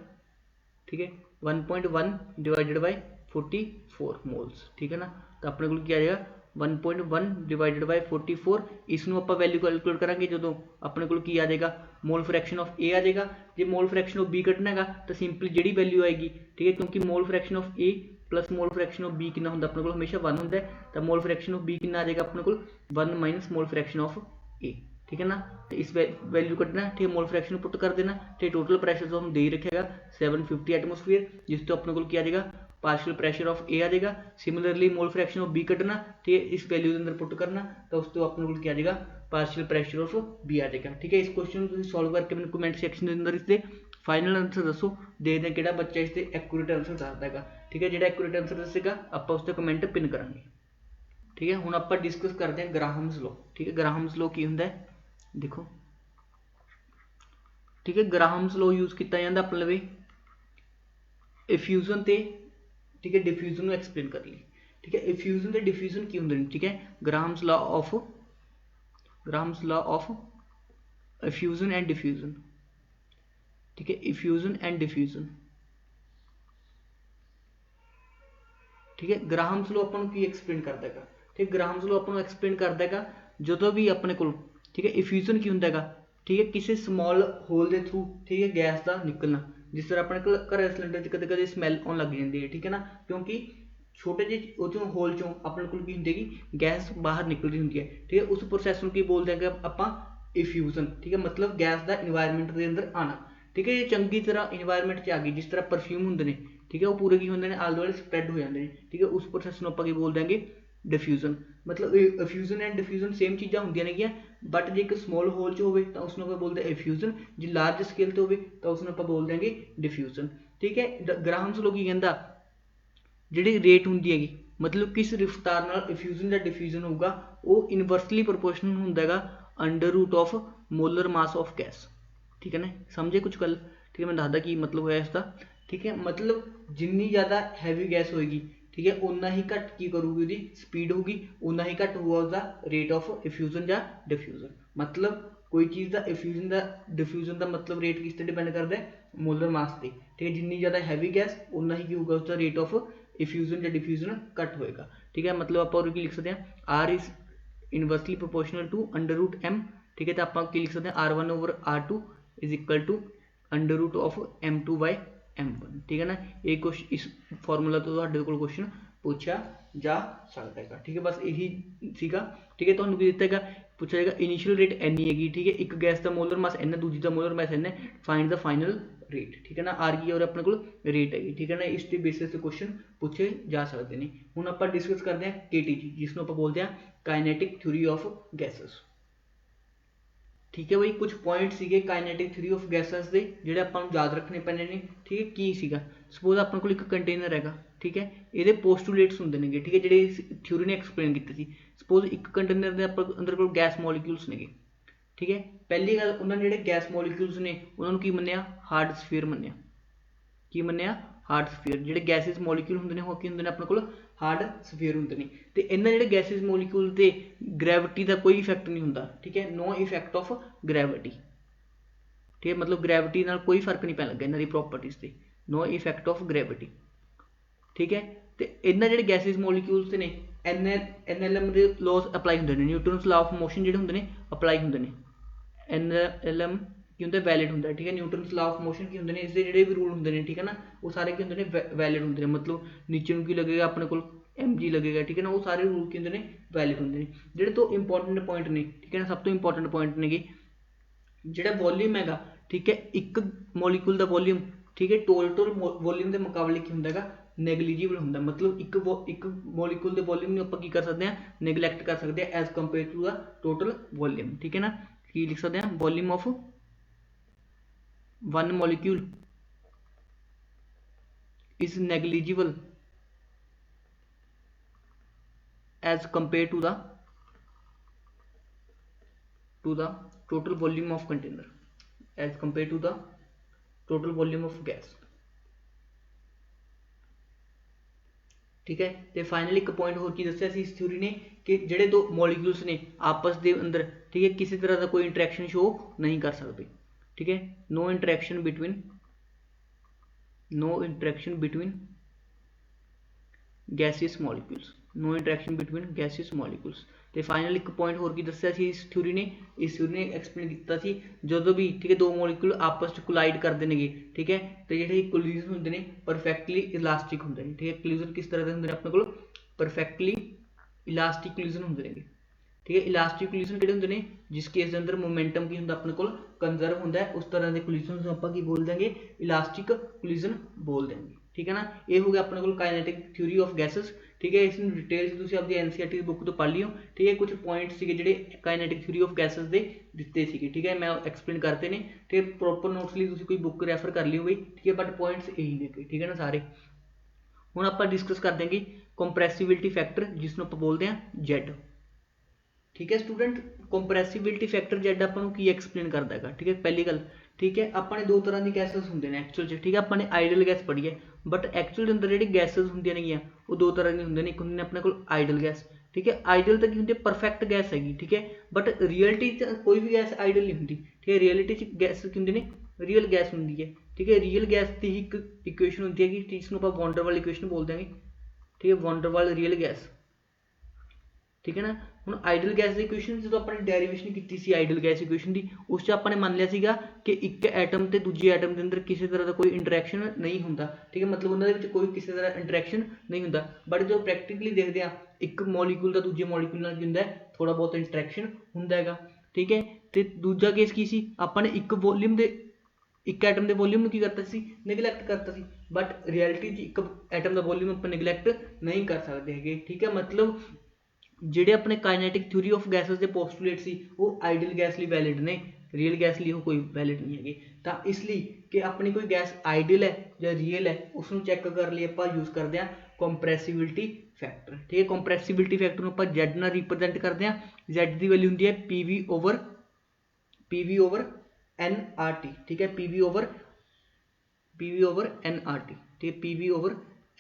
ठीक है, 1.1 डिवाइडेड बाय 44 मोल्स। ठीक है ना, तो अपने को क्या आ जाएगा 1.1 डिवाइडेड बाय 44। इसनों आप वैल्यू कैलकुलेट करांगे जो अपने को आ जाएगा मोल फ्रैक्शन ऑफ ए आ जाएगा। जो मोल फ्रैक्शन ऑफ बी कटना है तो सिंपली जी वैल्यू आएगी, ठीक है, क्योंकि mole fraction of A plus mole fraction of B कितना होंगे अपने को हमेशा 1 होंगे, तो मोल फ्रैक्शन ऑफ बी कितना आ जाएगा अपने को 1 minus mole fraction of A. ठीक है ना, तो इस वैल्यू कटना, ठीक है, मोल फ्रैक्शन पुट कर देना। ठीक, टोटल प्रैशर तो हम दे ही रखेगा 750 एटमोसफीयर, जिस तो अपने को क्या आ जाएगा पार्शियल प्रैशर ऑफ ए आ जाएगा। Similarly mole fraction of B कटना, ठीक है, इस वैल्यू के अंदर पुट करना, तो उस तो अपने को क्या आ जाएगा पार्शियल प्रैशर ऑफ बी आ जाएगा। ठीक है, इस क्वेश्चन को सॉल्व करके मैंने कमेंट सैक्शन के अंदर इसके फाइनल आंसर दसो, देखते हैं कि बच्चा इससे एक्यूरेट आंसर दसदा है। ठीक है, जो एक्यूरेट आंसर दसेगा आप उस पर कमेंट पिन करांगे। ठीक है, हुण आपां डिस्कस करते हैं ग्राहम्स लॉ। ठीक है, ग्राहम्स लॉ की हुंदा है देखो। ठीक है, ग्राहम्स लॉ यूज किया जाता अपने लवे इफ्यूजन ते, ठीक है, डिफ्यूजन एक्सप्लेन कर ली। ठीक है, इफ्यूजन ते डिफ्यूजन की होंगे। ठीक है, Graham's law of effusion and diffusion. ठीक है, इफ्यूजन एंड डिफ्यूजन। ठीक है, ग्राहम्स लॉ अपन की एक्सप्लेन करता है। ठीक, ग्राहम्स लॉ अपन एक्सप्लेन करता है जो भी अपने को, ठीक है, इफ्यूजन की होंगे, ठीक है, किसी स्मॉल होल के थ्रू, ठीक है, गैस का निकलना, जिस तरह अपने घर सिलेंडर कदे कदे स्मैल आने लग जाती है। ठीक है ना, क्योंकि छोटे जे होल चों अपने को होंगी गैस बाहर निकल रही होंगी है। ठीक है, उस प्रोसैस को की बोलते हैं कि आप इफ्यूजन। ठीक है, मतलब गैस का इन्वायरमेंट के अंदर आना। ठीक है, ये चंगी तरह इन्वायरमेंट आ गई, जिस तरह परफ्यूम होंगे ने, ठीक है, वो पूरे की होंगे ने आले दुआले स्प्रैड हो जाते हैं। ठीक है, उस प्रोसैस को आप बोल देंगे डिफ्यूजन। मतलब इफ्यूजन एंड डिफ्यूजन सेम चीज़ा होंदियां नेगियां, बट जो एक स्मॉल होल च होवे तो उसनों आप बोलते हैं इफ्यूजन, जो लार्ज स्केल तो होवे तो उसनों आप बोल देंगे डिफ्यूजन। ठीक है, ग्राहम्स लॉ की कहता जिहड़ी रेट होंदी हैगी, मतलब किस रफ्तार नाल इफ्यूजन या डिफ्यूजन होगा वो इनवर्सली प्रोपोर्शनल होंदा हैगा under root of molar mass of gas. ठीक है ना, समझे कुछ गल। ठीक है, मैं दसदा की मतलब होया इसका। ठीक है, मतलब जिन्नी ज़्यादा हैवी गैस होएगी, ठीक है, उन्ना ही घट की करूगी उसकी स्पीड होगी, उन्ना ही घट होगा उसका रेट ऑफ इफ्यूजन या डिफ्यूजन। मतलब कोई चीज़ का इफ्यूजन का डिफ्यूजन का मतलब रेट किस पर डिपेंड करता है मोलर मास से। ठीक है, जिन्नी ज़्यादा हैवी गैस उन्ना ही होगा उसका रेट ऑफ इफ्यूजन या डिफ्यूजन घट होएगा। ठीक है, मतलब आप और की लिख सकते हैं R is inversely proportional to under root M. ठीक है, तो आप लिख सकते हैं R1/R2 is equal to under root of M2/M1। ठीक है ना, एक क्वेश्चन इस फॉर्मूला तो क्वेश्चन पूछा जा सकता है। ठीक है, बस यही सीगा। ठीक है, तो दिता है पूछा जाएगा इनिशियल रेट एनी हैगी। ठीक है, एक गैस का मोलर मास एन है, दूजी का मोलर मास एन है, फाइंड द फाइनल रेट। ठीक है ना, आर की और अपने को रेट हैगी। ठीक है ना, इस बेसिस से क्वेश्चन पूछे जा सकते हैं। हुण आप डिस्कस करते हैं KTG, जिसनों आप बोलते हैं काइनेटिक थ्योरी ऑफ गैसेस। ठीक है भाई, कुछ पॉइंट सीगे काइनेटिक थ्योरी ऑफ गैसेस के जिहड़े आपां नूं याद रखने पैने ने। ठीक है, की सीगा सपोज अपने को एक कंटेनर हैगा। ठीक है, ये पोस्टूलेट्स होंगे ने, ठीक है, जिहड़े थ्योरी ने एक्सप्लेन कीते सी। सपोज एक कंटेनर के अंदर कोल गैस मॉलिक्यूल्स ने। ठीक है, पहली गल उन्होंने जिहड़े गैस मॉलिक्यूल्स ने उन्होंने की मन्निया हार्ड स्फीयर मन्निया। की मन्निया हार्ड स्फीयर। जिहड़े गैसिस मॉलिक्यूल होंगे ने की होंगे ने अपने कोल हार्ड स्फीयर होंगे ने। तो इन्हां जिहड़े गैसिस मॉलिक्यूल ते ग्रैविटी का कोई इफैक्ट नहीं होंदा। ठीक है, नो इफैक्ट ऑफ ग्रैविटी। ठीक है, मतलब ग्रैविटी नाल कोई फर्क नहीं पैन लगा इन्हां दी प्रॉपर्टीज़ ते, नो इफैक्ट ऑफ ग्रैविटी। ठीक है। तो इन्हां ਜਿਹੜੇ ਗੈਸਿਸ ਮੋਲੀਕਿਊਲਸ ਨੇ NLM ਦੇ ਲਾਜ਼ ਅਪਲਾਈ ਹੁੰਦੇ ਨੇ, ਨਿਊਟਨਸ ਲਾ ਆਫ ਮੋਸ਼ਨ ਜਿਹੜੇ ਹੁੰਦੇ ਨੇ ਅਪਲਾਈ ਹੁੰਦੇ ਨੇ। NLM ਕੀ ਹੁੰਦਾ ਵੈਲਿਡ ਹੁੰਦਾ, ਠੀਕ ਹੈ। ਨਿਊਟਨਸ ਲਾ ਆਫ ਮੋਸ਼ਨ ਕੀ ਹੁੰਦੇ ਨੇ, ਇਸਦੇ ਜਿਹੜੇ ਵੀ ਰੂਲ ਹੁੰਦੇ ਨੇ, ਠੀਕ ਹੈ ਨਾ, ਉਹ ਸਾਰੇ ਕੀ ਹੁੰਦੇ ਨੇ ਵੈਲਿਡ ਹੁੰਦੇ ਨੇ। ਮਤਲਬ ਨੀਚੇ ਨੂੰ ਕੀ ਲੱਗੇਗਾ ਆਪਣੇ ਕੋਲ mg ਲੱਗੇਗਾ, ਠੀਕ ਹੈ ਨਾ, ਉਹ ਸਾਰੇ ਰੂਲ ਕੀ ਹੁੰਦੇ ਨੇ ਵੈਲਿਡ ਹੁੰਦੇ ਨੇ। ਜਿਹੜੇ ਤੋਂ ਇੰਪੋਰਟੈਂਟ ਪੁਆਇੰਟ ਨੇ, ਠੀਕ ਹੈ ਨਾ, ਸਭ ਤੋਂ ਇੰਪੋਰਟੈਂਟ ਪੁਆਇੰਟ ਨੇਗੇ ਜਿਹੜਾ ਵੋਲੀਅਮ ਹੈਗਾ, ਠੀਕ ਹੈ, ਇੱਕ ਮੋਲੀਕੂਲ ਦਾ ਵੋਲੀਅਮ, ਠੀਕ ਹੈ, ਟੋਟਲ ਵੋਲੀਅਮ ਦੇ ਮੁਕਾਬਲੇ ਕੀ ਹੁੰਦਾ ਹੈਗਾ ਨੈਗਲੀਜੀਬਲ ਹੁੰਦਾ। ਮਤਲਬ ਇੱਕ ਮੋਲੀਕੂਲ ਦੇ ਵੋਲੀਅਮ ਨੂੰ ਆਪਾਂ ਕੀ ਕਰ ਸਕਦੇ ਹਾਂ ਨੈਗਲੈਕਟ ਕਰ ਸਕਦੇ ਹਾਂ as compare to the total volume, ਠੀਕ ਹੈ ਨਾ। ਕੀ ਲਿਖ ਸਕਦੇ ਹਾਂ volume of one molecule is negligible as compared to the total volume of container, as compared to the total volume of gas, ठीक है। तो फाइनली एक पॉइंट होर की दस्सिया इस थ्योरी ने कि ਜਿਹੜੇ ਦੋ ਮੋਲੀਕਿਊਲਸ ਨੇ आपस ਦੇ अंदर, ठीक है, किसी तरह का कोई इंटरैक्शन शो नहीं कर सकते, ठीक है। No interaction between gaseous molecules, no interaction between gaseous molecules. तो फाइनल एक पॉइंट होर की दस्सिया इस थ्योरी ने एक्सप्लेन किया सी जो भी, ठीक है, दो मॉलिक्यूल आपस में कोलाइड करते हैं, ठीक है, तो जो कोलिजन होंगे ने परफेक्टली इलास्टिक होंगे, ठीक है। कोलिजन किस तरह के होंगे अपने को परफेक्टली इलास्टिक कोलिजन होंगे, ठीक है। इलास्टिक कोलिजन किहड़े होंगे ने जिस केस के अंदर मोमेंटम की होंगे अपने को कंजर्व होंगे, उस तरह के कोलिजन को आप बोल देंगे इलास्टिक कोलिजन बोल देंगे, ठीक है ना। ये हो गया अपने को काइनेटिक थ्योरी ऑफ गैसेस, ठीक है। इस डिटेल तुम अपनी NCERT बुक तो पढ़ लियो, ठीक है। कुछ पॉइंट्स थे जोड़े काइनेटिक थ्योरी ऑफ गैसेस के दिते थे, ठीक है, मैं एक्सप्लेन करते हैं, ठीक है। प्रॉपर नोट्स लिए तुम कोई बुक रैफर कर लियो बई, ठीक है, बट पॉइंट्स यही ने, ठीक है ना सारे। हुण आपां डिस्कस कर देंगे कंप्रैसिबिलिटी फैक्टर जिसनों आप बोलते हैं Z, ठीक है स्टूडेंट। कंप्रैसिबिलिटी फैक्टर Z आपां की एक्सप्लेन करता है, ठीक है। पहली गल, ठीक है, अपने दो तरह की गैसेस होंगे ने एक्चुअल च, ठीक है। अपने आइडल गैस पढ़ी है, बट एक्चुअल अंदर जी गैसेस होंगे ने वो दो तरह की होंगे ने, एक होंगे अपने को आइडल गैस, ठीक है। आइडल तो की होंगी परफेक्ट गैस हैगी, ठीक है, बट रियलिटी कोई भी गैस आइडल नहीं होंगी, ठीक है। रियलिटी गैस की होंगे ने रियल गैस होंगी है, ठीक है। रियल गैस की ही एक इक्वेशन होंगी है कि जिसनों आप वॉन डर वाल इक्वेशन बोल देंगे, ठीक है, वॉन डर वाल रियल गैस, ठीक है ना। हुण आइडल गैस की इक्वेशन जो अपने डेरीवेशन की सी आइडल गैस इक्वेशन की, उस अपने मान लिया सीगा कि एक एटम तो दूजे एटम के अंदर किसी तरह का कोई इंटरैक्शन नहीं होंदा, ठीक है, मतलब उन्होंने कोई किसी तरह इंटरैक्शन नहीं होंदा। बट जो प्रैक्टिकली देखते हैं एक मॉलीक्यूल का दूजे मॉलीक्यूल नाल की हुंदा है थोड़ा बहुत इंटरैक्शन हुंदा हैगा, ठीक है। तो दूजा केस की सी अपने एक वॉल्यूम के एक एटम के वॉल्यूम की करता सी निगलैक्ट करता सी, बट रियलिटी एक एटम का वॉल्यूम आप निगलैक्ट नहीं कर सकते है, ठीक है। मतलब ਜਿਹੜੇ अपने काइनेटिक थ्योरी ऑफ गैसेस के पोस्टुलेट सी वो आइडल गैस लिए वैलिड ने, रियल गैस लिए कोई वैलिड नहीं है। तो इसलिए कि अपनी कोई गैस आइडल है या रियल है उसको चैक कर लिए आप यूज़ करते हैं कंप्रैसिबिलिटी फैक्टर, ठीक है। कंप्रैसिबिलिटी फैक्टर को आप Z नाल रिप्रजेंट करते हैं, Z की वैल्यू होंगी है PV ओवर NRT, ठीक है, PV ओवर NRT, ठीक है, PV ओवर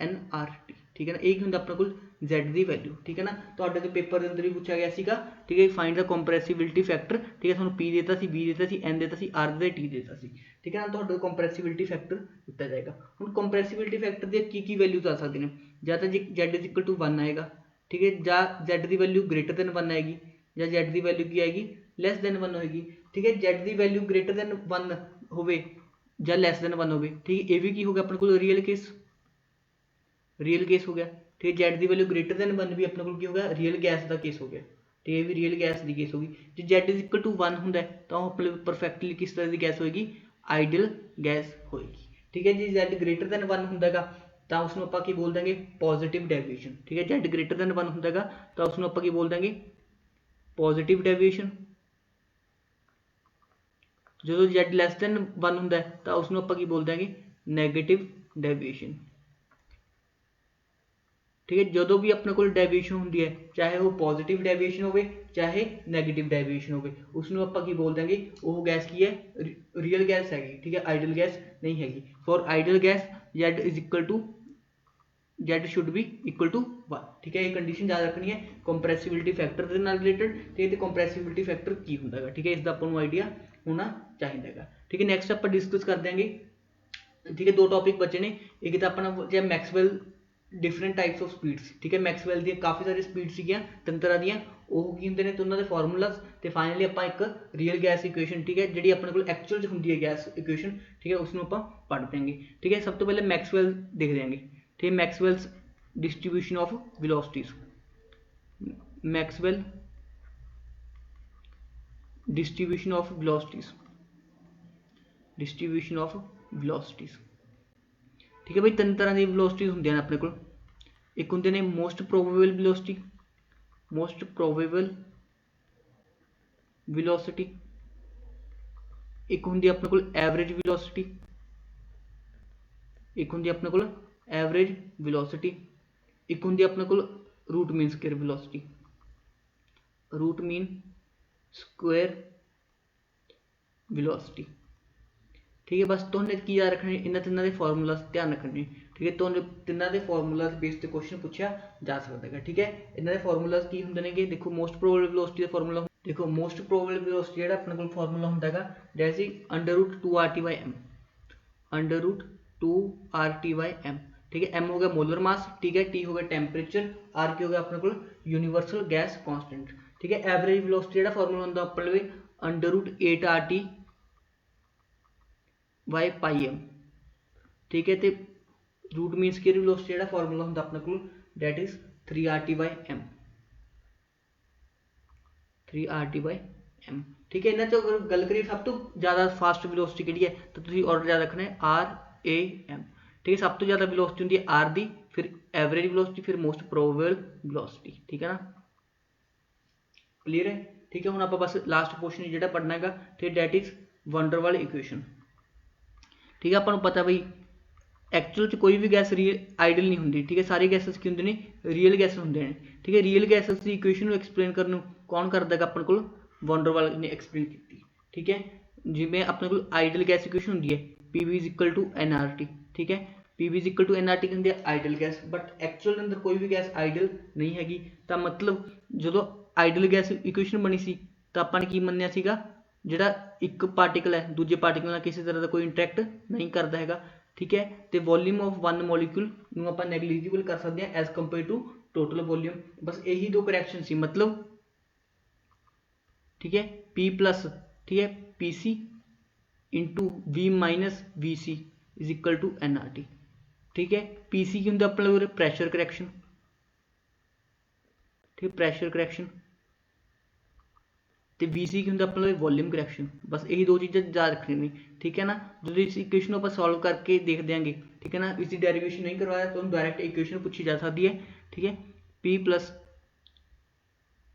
NRT, ठीक है ना। एक होंगे अपने को Z की वैल्यू, ठीक है ना। तो पेपर के अंदर भी पूछा गया सीगा, ठीक है, फाइंड द कंप्रैसिबिलिटी फैक्टर, ठीक है, थोड़ा P देता सी, B देता सी, N देता सी, R देता T देता सी, ठीक है ना। तो कंप्रैसिबिलिटी फैक्टर दिता जाएगा। हुण कंप्रैसिबिलिटी फैक्टर की वैल्यूज आ सकती हैं, या तो Z इज इक्वल टू 1 आएगा, ठीक है, या Z की वैल्यू ग्रेटर दैन 1 आएगी, या Z की वैल्यू की आएगी लैस दैन 1 होएगी, ठीक है। Z की वैल्यू ग्रेटर दैन 1 होवे या लैस दैन 1 होवे, ठीक है, ये भी की हो गया अपने को रियल केस हो गया, ठीक है। Z की वैल्यू ग्रेटर दैन 1 भी अपने को की हो गया रियल गैस का केस हो गया, ठीक है, भी रियल गैस की केस होगी। जो Z इज इक्वल टू 1 होंगे तो अपने परफेक्टली किस तरह की गैस होगी आइडल गैस होगी, ठीक है जी। Z ग्रेटर दैन 1 होंगे तो उसको आप बोल देंगे पॉजिटिव डेविएशन, ठीक है। Z ग्रेटर दैन 1 होंगे तो उसको आप बोल देंगे पॉजिटिव डेविएशन। जो Z लैस दैन 1 होंगे तो उसको आप बोल देंगे नैगेटिव डेविएशन, ठीक है। जो भी अपने को डेविएशन होंगी है चाहे वो पॉजिटिव डेविएशन हो चाहे नैगेटिव डेविएशन हो उसको आप बोल देंगे वो गैस की है रियल गैस हैगी, ठीक है, आइडल गैस नहीं हैगी। For ideal gas Z is equal to Z should be equal to 1, ठीक है। ये कंडीशन याद रखनी है कंप्रैसिबिलिटी फैक्टर के नाल रिलेटेड, ठीक है। कंप्रैसिबिलिटी फैक्टर की होंगे, ठीक है, इसका आपको आइडिया होना चाहिए, ठीक है। नैक्सट आप डिस्कस कर देंगे, ठीक है। दो टॉपिक बचे ने, एक तो अपना Maxwell different types of speeds, ठीक है। मैक्सਵੈਲ ਦੀਆਂ ਕਾਫੀ ਸਾਰੀ ਸਪੀਡ ਸੀਗੀਆਂ, ਤਿੰਨ ਤਰ੍ਹਾਂ ਦੀਆਂ, ਉਹ ਕੀ ਹੁੰਦੇ ਨੇ ਤੇ ਉਹਨਾਂ ਦੇ ਫਾਰਮੂਲਾਸ, ਤੇ ਫਾਈਨਲੀ ਆਪਾਂ ਇੱਕ ਰੀਅਲ ਗੈਸ ਇਕੁਏਸ਼ਨ, ਠੀਕ ਹੈ, ਜਿਹੜੀ ਆਪਣੇ ਕੋਲ ਐਕਚੁਅਲ 'ਚ ਹੁੰਦੀ ਹੈ ਗੈਸ ਇਕੁਏਸ਼ਨ, ਠੀਕ ਹੈ, ਉਸ ਨੂੰ ਆਪਾਂ ਪੜ੍ਹ ਦਿਆਂਗੇ, ਠੀਕ ਹੈ। ਸਭ ਤੋਂ ਪਹਿਲੇ ਮੈਕਸਵੈਲ ਦੇਖ ਦਿਆਂਗੇ, ਠੀਕ ਹੈ। Maxwell's distribution of velocities, Maxwell distribution of velocities, distribution of velocities, ठीक है भाई। तीन तरह की वेलोसिटीज होंगे अपने को, एक होंगे ने most probable velocity, most probable velocity, एक होंगी अपने को एवरेज वेलोसिटी, एक होंगी अपने को एवरेज वेलोसिटी, एक होंगी अपने को root mean square velocity, root mean square velocity, ठीक है। बस तुमने की याद रखने इन्होंने तिना के फॉर्मूला ध्यान रखने, ठीक है। तुमने तिना के फॉर्मूला बेस से क्वेश्चन पूछा जा सकता है, ठीक है। इन्होंने फॉर्मूला की होंगे ने, देखो मोस्ट प्रोबेबल वेलोसिटी का फॉर्मूला, देखो मोस्ट प्रोबेबल वेलोसिटी जो अपने को फॉर्मूला होंगे जैसे √2RT/m, √2RT/m, ठीक है। m हो गया मोलर मास, ठीक है, t हो गया टेम्परेचर, r की हो गया अपने को यूनीवर्सल गैस कॉन्स्टेंट, ठीक है। एवरेज वेलोसिटी जो फॉर्मूला होंगे अपने √8RT/πm, ठीक है। तो रूट मीन स्क्वायर वेलोसिटी जो फॉर्मूला होंगे अपने को दैट इज 3RT/m, 3RT/m, ठीक है। इन्होंने तो अगर गल करिए सब तो ज़्यादा फास्ट वेलोसिटी कि है तो तुम ऑर्डर याद रखना है RAM, ठीक है। सब तो ज़्यादा वेलोसिटी होंगी है R दी, फिर एवरेज वेलोसिटी, फिर मोस्ट प्रोबेबल वेलोसिटी, ठीक है ना, क्लीयर है, ठीक है। हम आप बस लास्ट क्वेश्चन जो पढ़ना है, ठीक है, डैट इज वंडर वाल इक्वेशन, ठीक है। आपको पता भाई एक्चुअल च कोई भी गैस आइडल नहीं होंगी, ठीक है। सारी गैसेस की होंगे ने रियल गैस होंगे ने, ठीक है। रियल गैसेस की इक्वेशन को एक्सप्लेन करने कौन करता है अपने को वंडर वाल ने एक्सप्लेन की, ठीक है। जिमें अपने को आइडल गैस इक्वेशन होंगी है PV = nRT, ठीक है। PV = nRT कहते हैं आइडल गैस, बट एक्चुअल अंदर कोई भी गैस आइडल नहीं हैगी, तो मतलब जो आइडल गैस इक्वेशन बनी सी तो आपने की मन्निया सीगा जिहड़ा एक पार्टिकल है दूजे पार्टिकल नाल किसी तरह का कोई इंटरैक्ट नहीं करता हैगा, ठीक है। तो वॉल्यूम ऑफ वन मॉलीक्यूल नूं आपां नैगलीजिबल कर सकते हैं as compare to total volume, बस यही दो करैक्शन सी, मतलब ठीक है P+, ठीक है, PC × V - VC = nRT, ठीक है। PC की होंगे अपने प्रैशर करैक्शन, ठीक है, प्रैशर करैक्शन, तो VC की होंगे अपने वॉल्यूम करैक्शन, बस यही दो चीज़ें याद रखनी नहीं, ठीक है ना। जो इस इक्वेशन को आप सॉल्व करके देख देंगे, ठीक है ना, इसकी डेरिवेशन नहीं करवाया तो डायरैक्ट इक्वेशन पूछी जा सकती है, ठीक है। P +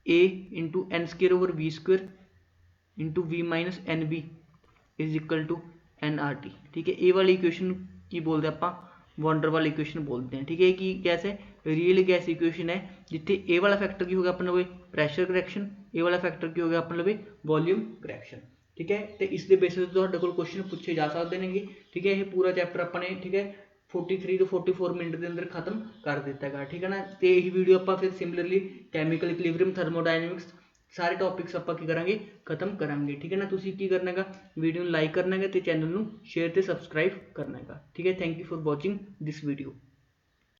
A × n² / V² × V - NB = nRT, ठीक है। ये वाली इक्वेशन की बोलते हैं आप वंडर वाल इक्वेशन बोलते हैं, ठीक है। कि गैस है रियल गैस इक्वेशन है जिथे ए वाला फैक्टर की हो गया अपने प्रैशर करैक्शन, ए वाला फैक्टर की हो गया अपने वॉल्यूम करैक्शन, ठीक है। तो इस बेसिस तो क्वेश्चन पूछे जा सकते हैं, ठीक है। ये पूरा चैप्टर अपने, ठीक है, 43 to 44 मिनट के अंदर खत्म कर दिता है, ठीक है ना। तो यही वीडियो आप फिर सिमिलरली केमिकल इक्विलिब्रियम, थर्मोडायनेमिक्स सारे टॉपिक्स आप की करांगे खत्म करांगे, ठीक है ना। तुसीं की करना है वीडियो लाइक करना है तो चैनल को शेयर तो सबसक्राइब करना है, ठीक है। Thank you for watching this video.